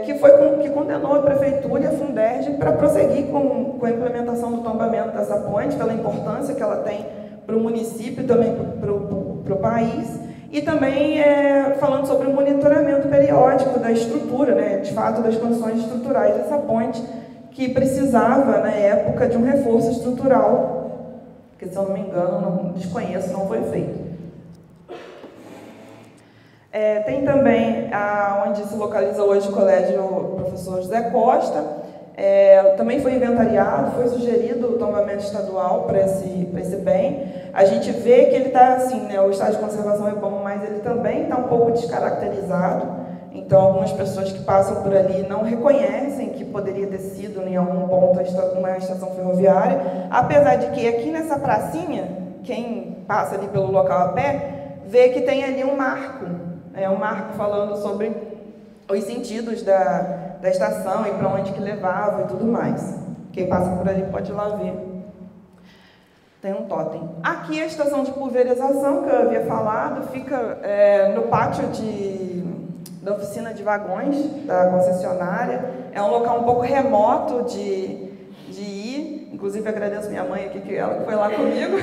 que condenou a Prefeitura e a Funderj para prosseguir com a implementação do tombamento dessa ponte, pela importância que ela tem para o município e também para o país. E também falando sobre o monitoramento periódico da estrutura, né, de fato, das condições estruturais dessa ponte, que precisava, na época, de um reforço estrutural, que, se eu não me engano, desconheço, não foi feito. Tem também onde se localiza hoje o Colégio Professor José Costa, também foi inventariado, foi sugerido o tombamento estadual para esse bem. A gente vê que ele está assim, né, o estado de conservação é bom, mas ele também está um pouco descaracterizado. Então, algumas pessoas que passam por ali não reconhecem que poderia ter sido, em algum ponto, uma estação ferroviária, apesar de que aqui nessa pracinha, quem passa ali pelo local a pé, vê que tem ali um marco, um marco falando sobre os sentidos da estação e para onde que levava e tudo mais. Quem passa por ali pode ir lá ver. Tem um totem. Aqui a estação de pulverização, que eu havia falado, fica no pátio da oficina de vagões da concessionária. É um local um pouco remoto de ir. Inclusive, agradeço minha mãe aqui, que ela foi lá comigo.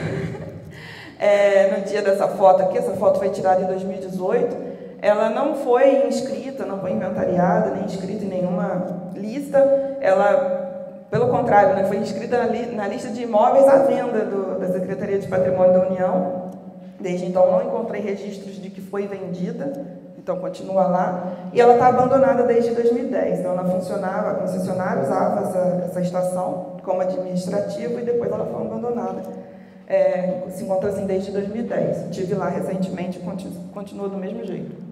No dia dessa foto aqui, essa foto foi tirada em 2018. Ela não foi inscrita, não foi inventariada, nem inscrita em nenhuma lista. Ela, pelo contrário, né, foi inscrita na lista de imóveis à venda da Secretaria de Patrimônio da União. Desde então, não encontrei registros de que foi vendida, então continua lá. E ela está abandonada desde 2010. Então, ela funcionava, a concessionária usava essa estação como administrativo e depois ela foi abandonada. Se encontra assim desde 2010. Estive lá recentemente e continua do mesmo jeito.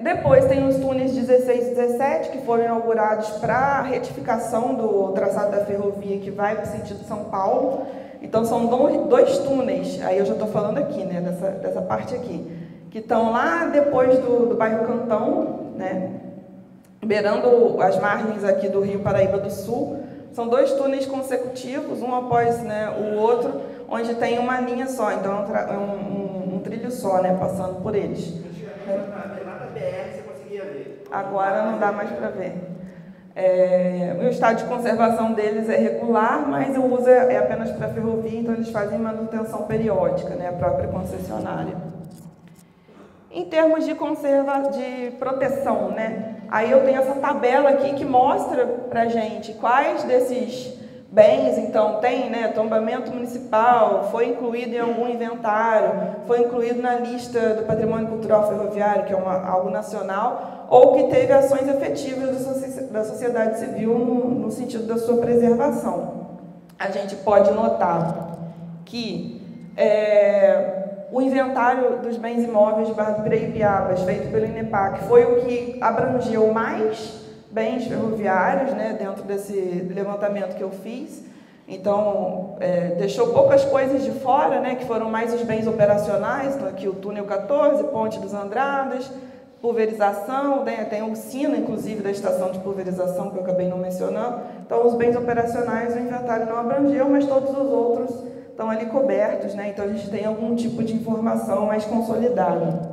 Depois tem os túneis 16 e 17, que foram inaugurados para a retificação do traçado da ferrovia que vai para o sentido São Paulo. Então, são dois túneis, aí eu já estou falando aqui, né, dessa parte aqui, que estão lá depois do bairro Cantão, né, beirando as margens aqui do Rio Paraíba do Sul. São dois túneis consecutivos, um após, né, o outro, onde tem uma linha só, então é um trilho só, né, passando por eles. Lá da BR você conseguia ver. Agora não dá mais para ver. O estado de conservação deles é regular, mas o uso é apenas para ferrovia, então eles fazem manutenção periódica, né, a própria concessionária. Em termos de proteção, né, aí eu tenho essa tabela aqui que mostra para a gente quais desses bens, então, tem, né, tombamento municipal, foi incluído em algum inventário, foi incluído na lista do Patrimônio Cultural Ferroviário, que é algo nacional, ou que teve ações efetivas da sociedade civil no sentido da sua preservação. A gente pode notar que o inventário dos bens imóveis de Barra do Piraí e Piabas, feito pelo INEPAC, foi o que abrangeu mais bens ferroviários, né, dentro desse levantamento que eu fiz. Então, deixou poucas coisas de fora, né, que foram mais os bens operacionais, então aqui o túnel 14, Ponte dos Andradas, pulverização, né, tem a oficina, inclusive, da estação de pulverização, que eu acabei não mencionando. Então, os bens operacionais, o inventário não abrangeu, mas todos os outros estão ali cobertos, né, então a gente tem algum tipo de informação mais consolidada.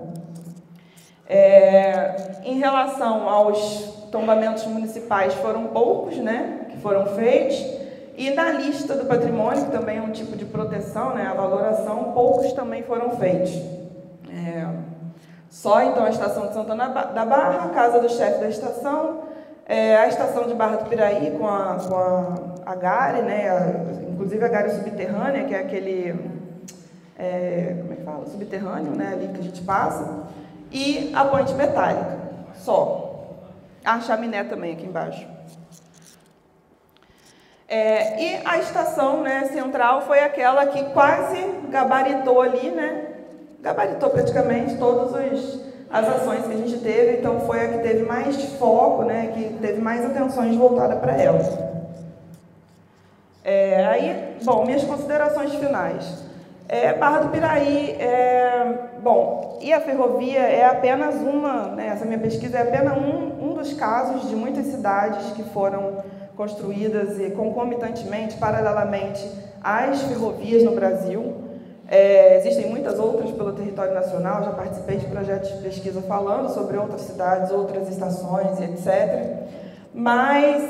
Em relação aos tombamentos municipais, foram poucos, né, que foram feitos. E na lista do patrimônio, que também é um tipo de proteção, né, a valoração, poucos também foram feitos. Só, então, a estação de Santana da Barra, a casa do chefe da estação, a estação de Barra do Piraí com a Gare, né, inclusive a Gare subterrânea, que é aquele, como é que fala? Subterrâneo, né, ali que a gente passa, e a ponte metálica, só. A chaminé também aqui embaixo. E a estação, né, central foi aquela que quase gabaritou ali, né, gabaritou praticamente todas as ações que a gente teve, então foi a que teve mais foco, né, que teve mais atenções voltadas para ela. Aí, bom, minhas considerações finais. Barra do Piraí, bom, e a ferrovia é apenas uma, né, essa minha pesquisa é apenas um dos casos de muitas cidades que foram construídas e concomitantemente, paralelamente, às ferrovias no Brasil. Existem muitas outras pelo território nacional, já participei de projetos de pesquisa falando sobre outras cidades, outras estações, etc. Mas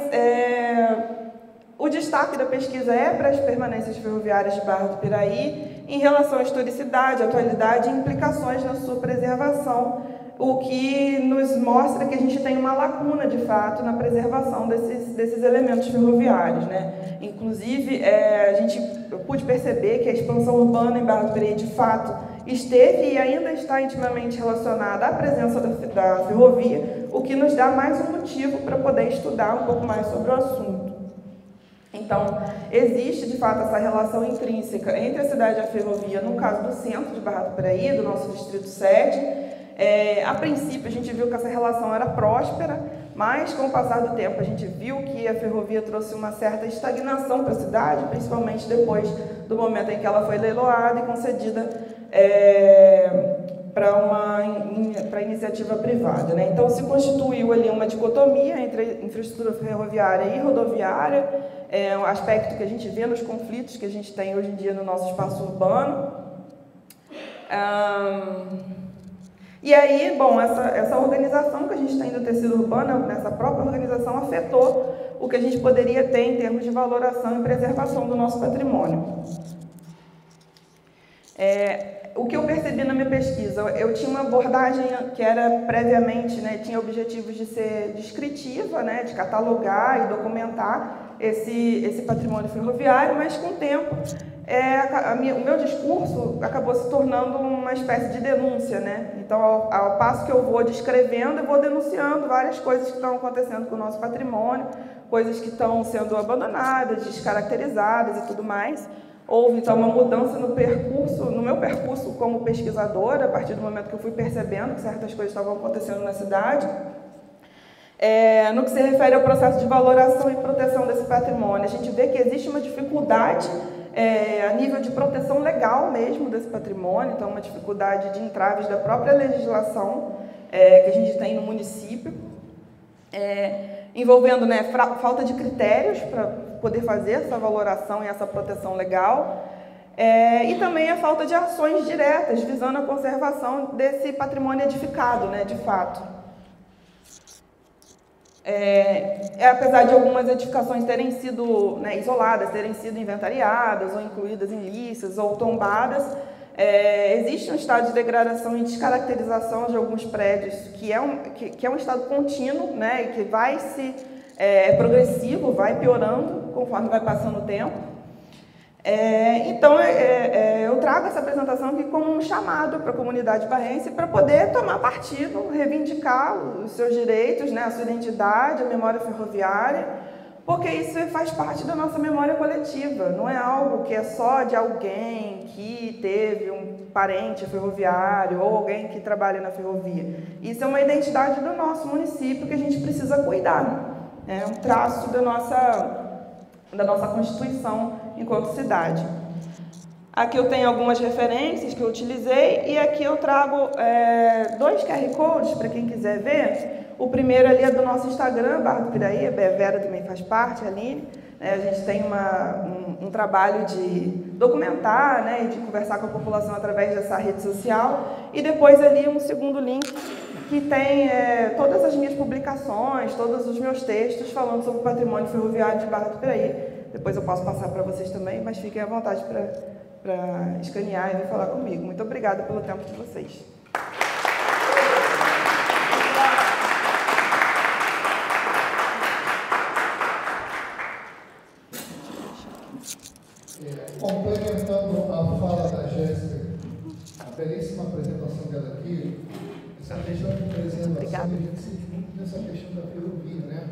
o destaque da pesquisa é para as permanências ferroviárias de Barra do Piraí em relação à historicidade, atualidade e implicações na sua preservação, o que nos mostra que a gente tem uma lacuna, de fato, na preservação desses elementos ferroviários, né? Inclusive, eu pude perceber que a expansão urbana em Barra do Piraí, de fato, esteve e ainda está intimamente relacionada à presença da ferrovia, o que nos dá mais um motivo para poder estudar um pouco mais sobre o assunto. Então, existe, de fato, essa relação intrínseca entre a cidade e a ferrovia, no caso do centro de Barra do Piraí, do nosso Distrito 7, a princípio, a gente viu que essa relação era próspera, mas, com o passar do tempo, a gente viu que a ferrovia trouxe uma certa estagnação para a cidade, principalmente depois do momento em que ela foi leiloada e concedida para iniciativa privada, né? Então, se constituiu ali uma dicotomia entre infraestrutura ferroviária e rodoviária, um aspecto que a gente vê nos conflitos que a gente tem hoje em dia no nosso espaço urbano. E aí, bom, essa organização que a gente tem do tecido urbano, essa própria organização afetou o que a gente poderia ter em termos de valoração e preservação do nosso patrimônio. O que eu percebi na minha pesquisa, eu tinha uma abordagem que era previamente, né, tinha objetivos de ser descritiva, né, de catalogar e documentar esse patrimônio ferroviário, mas com o tempo o meu discurso acabou se tornando uma espécie de denúncia, né? Então, ao passo que eu vou descrevendo, eu vou denunciando várias coisas que estão acontecendo com o nosso patrimônio, coisas que estão sendo abandonadas, descaracterizadas e tudo mais. Houve, então, uma mudança no meu percurso como pesquisadora, a partir do momento que eu fui percebendo que certas coisas estavam acontecendo na cidade. No que se refere ao processo de valoração e proteção desse patrimônio, a gente vê que existe uma dificuldade a nível de proteção legal mesmo desse patrimônio, então uma dificuldade de entraves da própria legislação que a gente tem no município, envolvendo, né, falta de critérios para poder fazer essa valoração e essa proteção legal, e também a falta de ações diretas visando a conservação desse patrimônio edificado, né, de fato. Apesar de algumas edificações terem sido, né, isoladas, terem sido inventariadas ou incluídas em listas ou tombadas, existe um estado de degradação e descaracterização de alguns prédios que é um estado contínuo, né, e que vai progressivo, vai piorando conforme vai passando o tempo. Então, eu trago essa apresentação aqui como um chamado para a comunidade barrense para poder tomar partido, reivindicar os seus direitos, né, a sua identidade, a memória ferroviária, porque isso faz parte da nossa memória coletiva, não é algo que é só de alguém que teve um parente ferroviário ou alguém que trabalha na ferrovia. Isso é uma identidade do nosso município que a gente precisa cuidar, é um traço da nossa Constituição enquanto cidade. Aqui eu tenho algumas referências que eu utilizei e aqui eu trago 2 QR Codes para quem quiser ver. O primeiro ali é do nosso Instagram, Barra do Piraí, a Vera também faz parte, a Aline. A gente tem um trabalho de documentar, né, e de conversar com a população através dessa rede social. E depois ali um segundo link que tem todas as minhas publicações, todos os meus textos falando sobre o patrimônio ferroviário de Barra do Piraí. Depois eu posso passar para vocês também, mas fiquem à vontade para escanear e vir falar comigo. Muito obrigada pelo tempo de vocês. Complementando a fala da Jéssica, a belíssima apresentação dela aqui, essa questão de preservação, a gente sente muito nessa questão da ferrovia, né?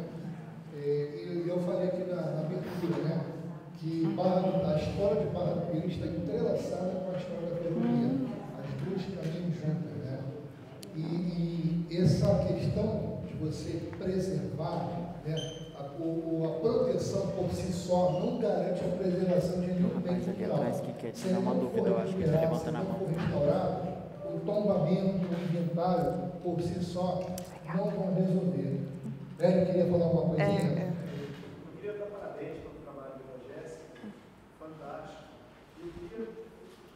E eu falei aqui na abertura, né? Que a história de Barra do Piraí está entrelaçada com a história da ferrovia. As duas caminham juntas, né? E essa questão de você preservar, né? A proteção por si só não garante a preservação de nenhum bem cultural. Se não for recuperado, se não for restaurado, o tombamento, o inventário por si só não vão resolver. Hélio, queria falar uma coisinha? Eu queria dar parabéns pelo trabalho da Jéssica, fantástico. Eu queria,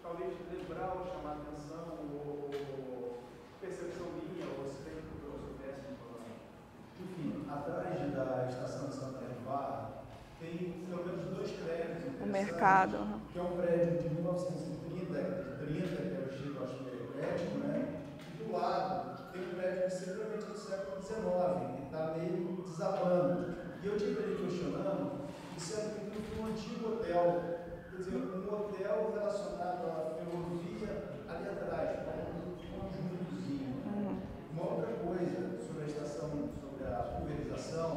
talvez, lembrar ou chamar a atenção, ou percepção minha, ou se tem que eu soubesse falar. Enfim, atrás da estação de Santa Barra, tem pelo menos 2 prédios interessantes. O mercado. Que é um prédio de 1930, que é o estilo, acho que é eclético, né? E do lado tem um prédio que seguramente é do século XIX, que está meio desabando. E eu tive ali questionando, dizendo que foi um antigo hotel, quer dizer, um hotel relacionado à ferrovia ali atrás, um conjuntozinho. Uma outra coisa sobre a estação, sobre a pulverização,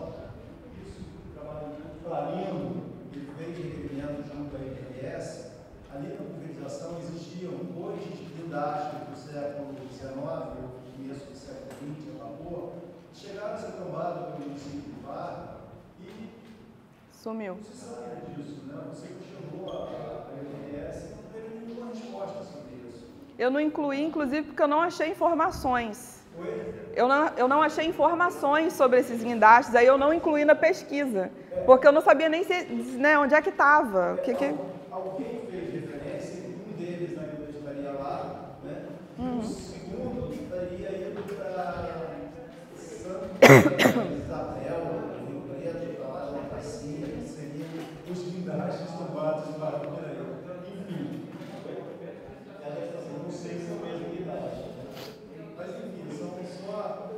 isso, o trabalho do Flamengo, ele fez requerimento junto à INRS. Ali na pulverização existiam 2 guindastes do século XIX, começo do século XX, a vapor, chegaram a ser tombados pelo município de Barra e sumiu. Você sabe disso, né? Você chamou a INRS e não teve nenhuma resposta sobre isso. Eu não incluí, inclusive, porque eu não achei informações. Oi? Eu não achei informações sobre esses guindastes, aí eu não incluí na pesquisa, porque eu não sabia nem né, onde é que estava. Alguém fez referência, um deles ainda estaria lá, né? O segundo estaria indo para Santa Isabel, Rio Preto, para lá da Cacia, que seriam os guindastes tombados de Barra do Piraí. Enfim, não sei se é o mesmo guindaste. Mas enfim, são só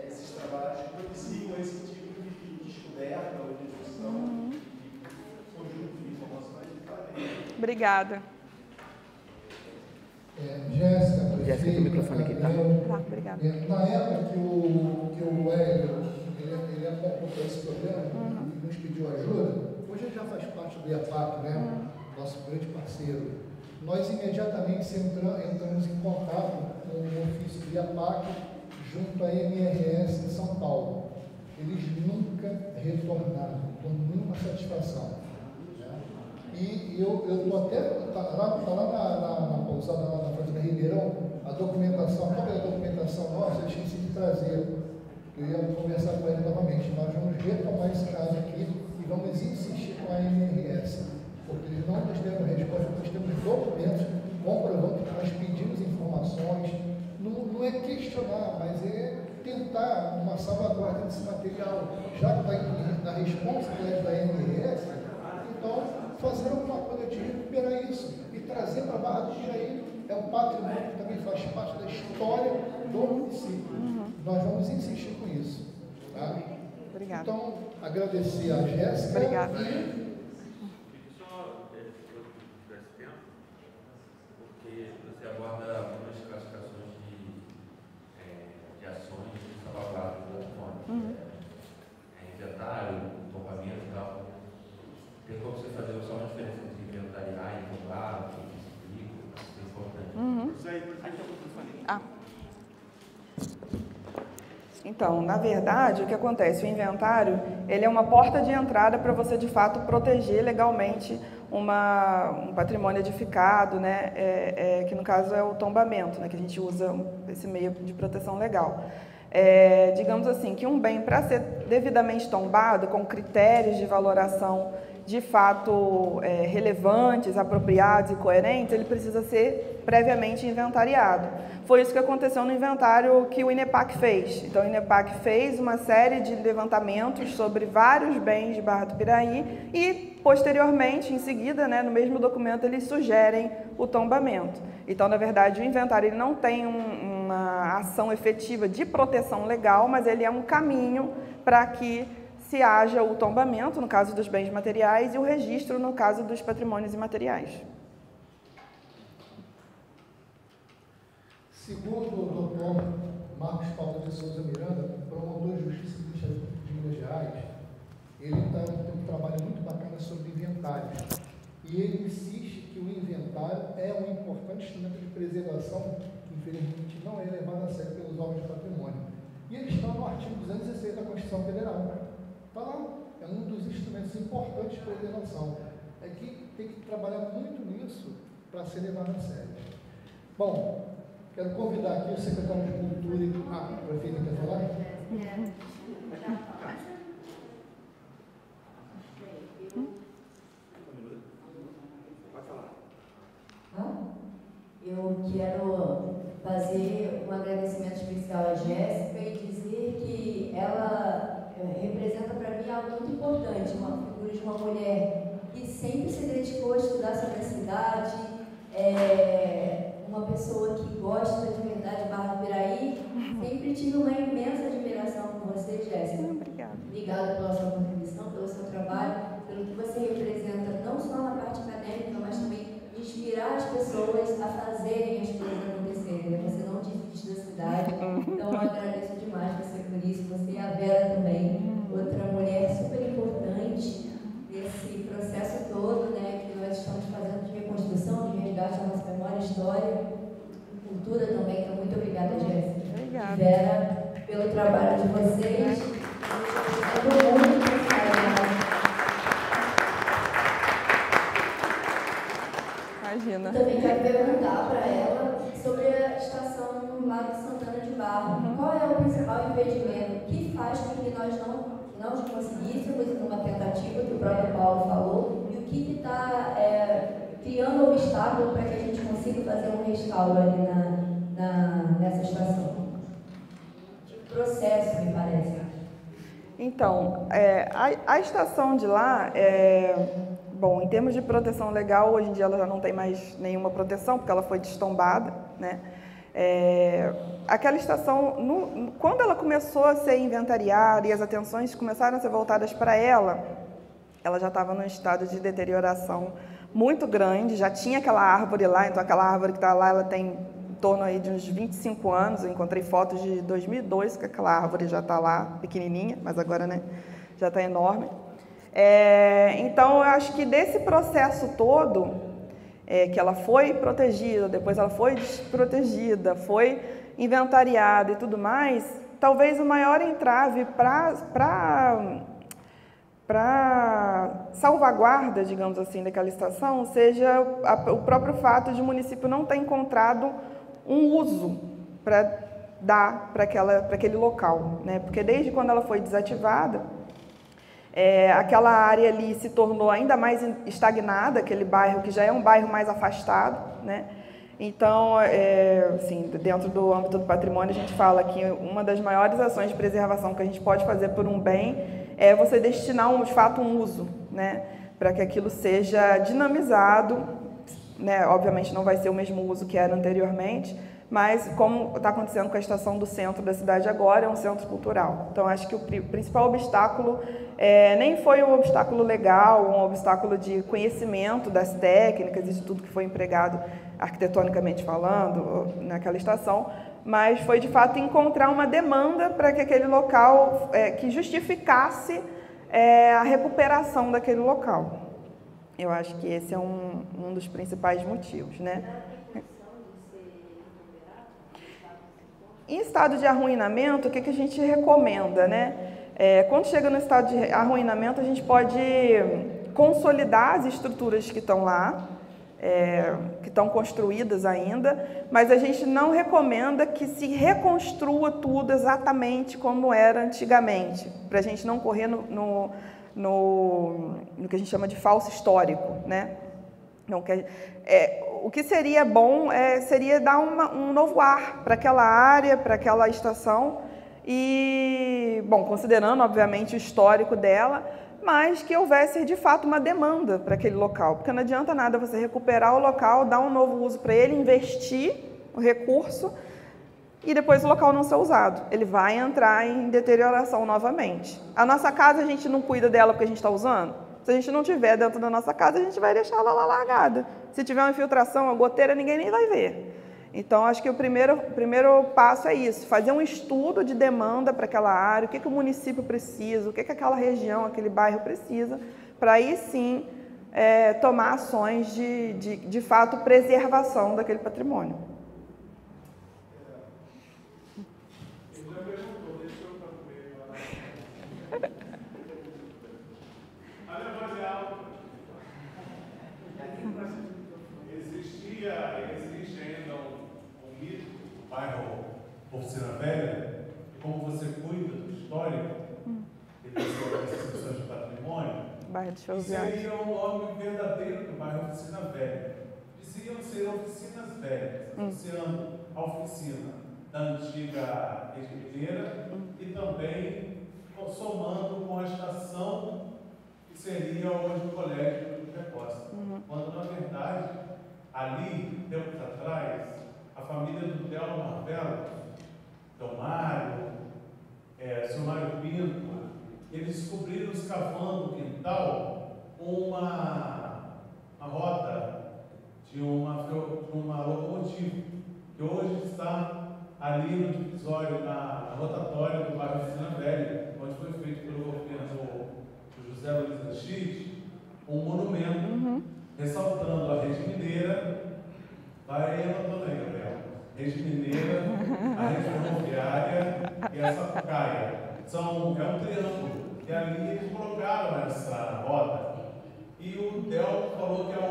esses trabalhos que propiciam esse tipo de descoberta ou de discussão, de conjunto de informações. Obrigada. Jéssica, o microfone aqui, tá? Obrigada. Na época que o Hélio ele apontou esse problema e nos pediu ajuda, hoje ele já faz parte do IAPAC, né? Nosso grande parceiro. Nós imediatamente entramos em contato com o ofício do IAPAC junto à MRS em São Paulo. Eles nunca retornaram, com nenhuma satisfação. E eu estou até, está lá na pousada, lá na Fazenda Ribeirão, a documentação, a própria documentação nossa, eu esqueci de trazer, eu ia conversar com ele novamente. Nós vamos retomar esse caso aqui e vamos insistir com a MRS, porque eles não nos deram resposta, nós temos documentos comprovando que nós pedimos informações, não é questionar, mas é tentar uma salvaguarda desse material, já que está incluído na responsabilidade da MRS, então fazer alguma coisa de recuperar isso e trazer para a Barra do Piraí. É um patrimônio que também faz parte da história do município. Nós vamos insistir com isso. Tá? Obrigada. Então, agradecer a Jéssica. Obrigada. Só tivesse tempo, porque você aborda algumas classificações de ações de salvaguarda do patrimônio. Inventário, tombamento e tal. Tem como você fazer só uma diferença entre inventariar e tombar, o que isso é importante. Isso aí, por exemplo, que eu falei. Então, na verdade, o que acontece? O inventário, ele é uma porta de entrada para você, de fato, proteger legalmente um patrimônio edificado, né? Que no caso é o tombamento, né? Que a gente usa esse meio de proteção legal. Digamos assim, que um bem, para ser devidamente tombado, com critérios de valoração de fato relevantes, apropriados e coerentes, ele precisa ser previamente inventariado. Foi isso que aconteceu no inventário que o INEPAC fez. Então, o INEPAC fez uma série de levantamentos sobre vários bens de Barra do Piraí e, posteriormente, em seguida, né, no mesmo documento, eles sugerem o tombamento. Então, na verdade, o inventário ele não tem uma ação efetiva de proteção legal, mas ele é um caminho para que se haja o tombamento, no caso dos bens materiais, e o registro, no caso dos patrimônios imateriais. Segundo o Dr. Marcos Paulo de Souza Miranda, promotor de Justiça do Ministério de Minas Gerais, ele tem um trabalho muito bacana sobre inventários. E ele insiste que o inventário é um importante instrumento de preservação que, infelizmente, não é levado a sério pelos órgãos de patrimônio. E ele está no artigo 216 da Constituição Federal. Está lá, é um dos instrumentos importantes de preservação. É que tem que trabalhar muito nisso para ser levado a sério. Bom, quero convidar aqui o secretário de Cultura e... o prefeito quer falar? Pode falar. Eu quero fazer um agradecimento especial à Jéssica e dizer que ela representa para mim algo muito importante, uma figura de uma mulher que sempre se dedicou a estudar sobre a cidade, uma pessoa que gosta de verdade de Barra do Piraí. Sempre tive uma imensa admiração por você, Jéssica. Obrigada. Obrigada pela sua contribuição, pelo seu trabalho, pelo que você representa, não só na parte acadêmica, mas também inspirar as pessoas a fazerem as coisas acontecerem. Você não desiste da cidade, então eu agradeço demais você por isso. Você e a Vera também, outra mulher super importante nesse processo todo, né, que nós estamos fazendo de reconstrução, de resgate da nossa memória, história, cultura também. Então, muito obrigada, Jéssica. Obrigada. Vera, pelo trabalho de vocês. Todo mundo que Imagina. também quero perguntar para ela sobre a estação no Lago de Santana de Barra. Qual é o principal impedimento que faz com que nós não conseguíssemos, numa tentativa que o próprio Paulo falou, e o que está criando obstáculo para que a gente consiga fazer um restauro ali nessa estação? Processo, me parece. Então, a estação de lá, bom, em termos de proteção legal, hoje em dia ela já não tem mais nenhuma proteção, porque ela foi destombada, né? Aquela estação, quando ela começou a ser inventariada e as atenções começaram a ser voltadas para ela já estava num estado de deterioração muito grande, já tinha aquela árvore lá, então aquela árvore que está lá, ela tem em torno aí de uns 25 anos, eu encontrei fotos de 2002, que aquela árvore já está lá, pequenininha, mas agora, né, já está enorme. Então, eu acho que desse processo todo, que ela foi protegida, depois ela foi desprotegida, foi inventariada e tudo mais, talvez o maior entrave para salvaguarda, digamos assim, daquela estação, seja o próprio fato de o município não ter encontrado um uso para dar para aquele local, né? Porque desde quando ela foi desativada, aquela área ali se tornou ainda mais estagnada, aquele bairro que já é um bairro mais afastado, né? Então, assim, dentro do âmbito do patrimônio, a gente fala que uma das maiores ações de preservação que a gente pode fazer por um bem é você destinar, de fato, um uso, né? Para que aquilo seja dinamizado, né? Obviamente não vai ser o mesmo uso que era anteriormente, mas como está acontecendo com a estação do centro da cidade agora, é um centro cultural. Então, acho que o principal obstáculo nem foi um obstáculo legal, um obstáculo de conhecimento das técnicas e de tudo que foi empregado arquitetonicamente falando naquela estação, mas foi, de fato, encontrar uma demanda para que aquele local que justificasse é a recuperação daquele local. Eu acho que esse é um dos principais motivos, né? Em estado de arruinamento, o que a gente recomenda, né? Quando chega no estado de arruinamento, a gente pode consolidar as estruturas que estão lá, que estão construídas ainda, mas a gente não recomenda que se reconstrua tudo exatamente como era antigamente, para a gente não correr no que a gente chama de falso histórico, né? Então, o que seria bom seria dar um novo ar para aquela área, para aquela estação, e, bom, considerando, obviamente, o histórico dela, mas que houvesse, de fato, uma demanda para aquele local, porque não adianta nada você recuperar o local, dar um novo uso para ele, investir o recurso, e depois o local não ser usado. Ele vai entrar em deterioração novamente. A nossa casa, a gente não cuida dela porque a gente está usando? Se a gente não tiver dentro da nossa casa, a gente vai deixar ela lá largada. Se tiver uma infiltração, uma goteira, ninguém nem vai ver. Então, acho que o primeiro passo é isso, fazer um estudo de demanda para aquela área, o que o município precisa, o que aquela região, aquele bairro precisa, para aí sim tomar ações de fato, preservação daquele patrimônio. Existe ainda um mito do bairro Oficina Velha, como você cuida do histórico e das questões de patrimônio, Bairro dos Ferroviários. seria o nome verdadeiro do bairro Oficina Velha. Diziam ser oficinas velhas, associando a oficina da antiga Mineira e também somando com a estação que seria hoje o Colégio José Costa. Quando, na verdade, ali, tempos atrás, a família do Delo Marvelo, Dom Mário, Sr. Mário Pinto, eles descobriram, escavando o quintal, uma rota de uma locomotiva, que hoje está ali no divisório, na rotatória do bairro Oficina Velha, onde foi feito pelo governo do José Luiz Anchides, um monumento ressaltando a rede mineira, vai anotando aí, Gabriel, rede mineira, a rede ferroviária e a Sapucaia. É um triângulo, e ali eles colocaram essa rota. E o Del falou que o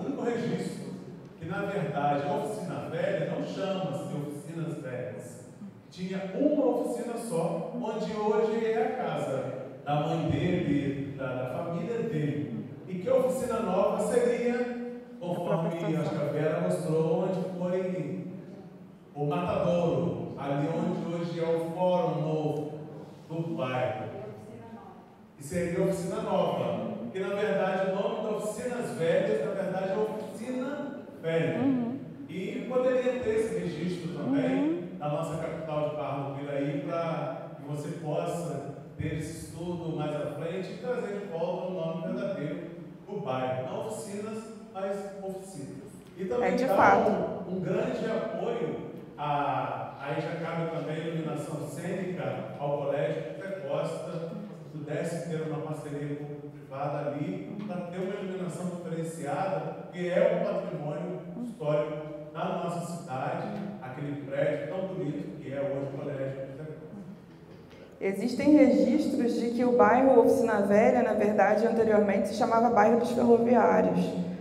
único registro, que na verdade a oficina velha não chama-se oficinas velhas. Tinha uma oficina só, onde hoje é a casa da mãe dele, da família dele. E que a oficina nova seria, conforme acho que a Vera mostrou, onde foi o Matadouro, ali onde hoje é o Fórum Novo do bairro. E seria a oficina nova. Que na verdade o nome das oficinas velhas, na verdade, é oficina velha. E poderia ter esse registro também na nossa capital de Barra do Piraí, para que você possa ter esse estudo mais à frente e trazer de volta o nome verdadeiro do bairro. Não oficinas, mas oficinas. E também dá um grande apoio aí já cabe também a iluminação cênica ao Colégio José Costa, se pudesse ter uma parceria privada ali, para ter uma iluminação diferenciada, que é um patrimônio histórico da nossa cidade, aquele prédio tão bonito que é hoje o Colégio José Costa. Existem registros de que o bairro Oficina Velha, na verdade, anteriormente se chamava Bairro dos Ferroviários.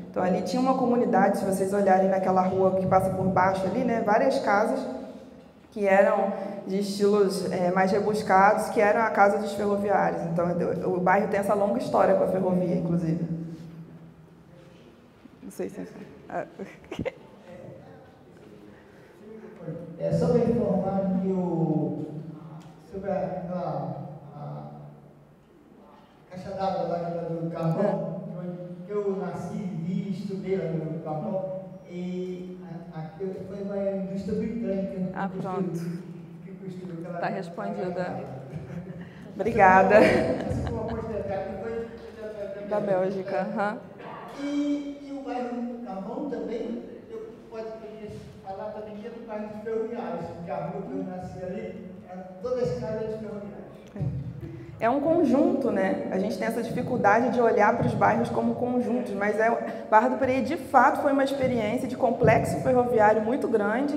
Então, ali tinha uma comunidade, se vocês olharem naquela rua que passa por baixo ali, né, várias casas que eram de estilos mais rebuscados, que eram a casa dos ferroviários. Então, o bairro tem essa longa história com a ferrovia, inclusive. Não sei se é só para informar que sobre a caixa d'água lá do Carvão, que eu nasci, vi e estudei lá no Carvão, e aqui foi uma indústria britânica. Pronto. Que construiu aquela. Está respondida. Obrigada. Essa foi uma postecada que foi da Bélgica. E o bairro do Carvão também, eu posso falar também que é do bairro dos Ferroviários, porque a rua que eu nasci ali todas as casas ferroviárias. É um conjunto, né? A gente tem essa dificuldade de olhar para os bairros como conjuntos, mas Barra do Piraí, de fato, foi uma experiência de complexo ferroviário muito grande,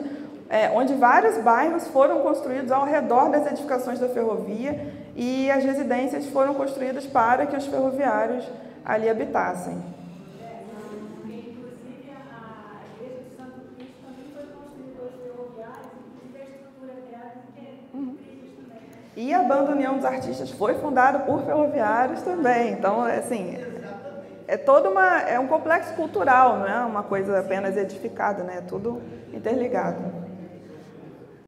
onde vários bairros foram construídos ao redor das edificações da ferrovia e as residências foram construídas para que os ferroviários ali habitassem. Inclusive, a igreja de Santo Cristo também foi construída aos ferroviários, inclusive a estrutura criada também. E a Banda União dos Artistas foi fundada por ferroviários também. Então, assim, é um complexo cultural, não é uma coisa apenas edificada, né? É tudo interligado.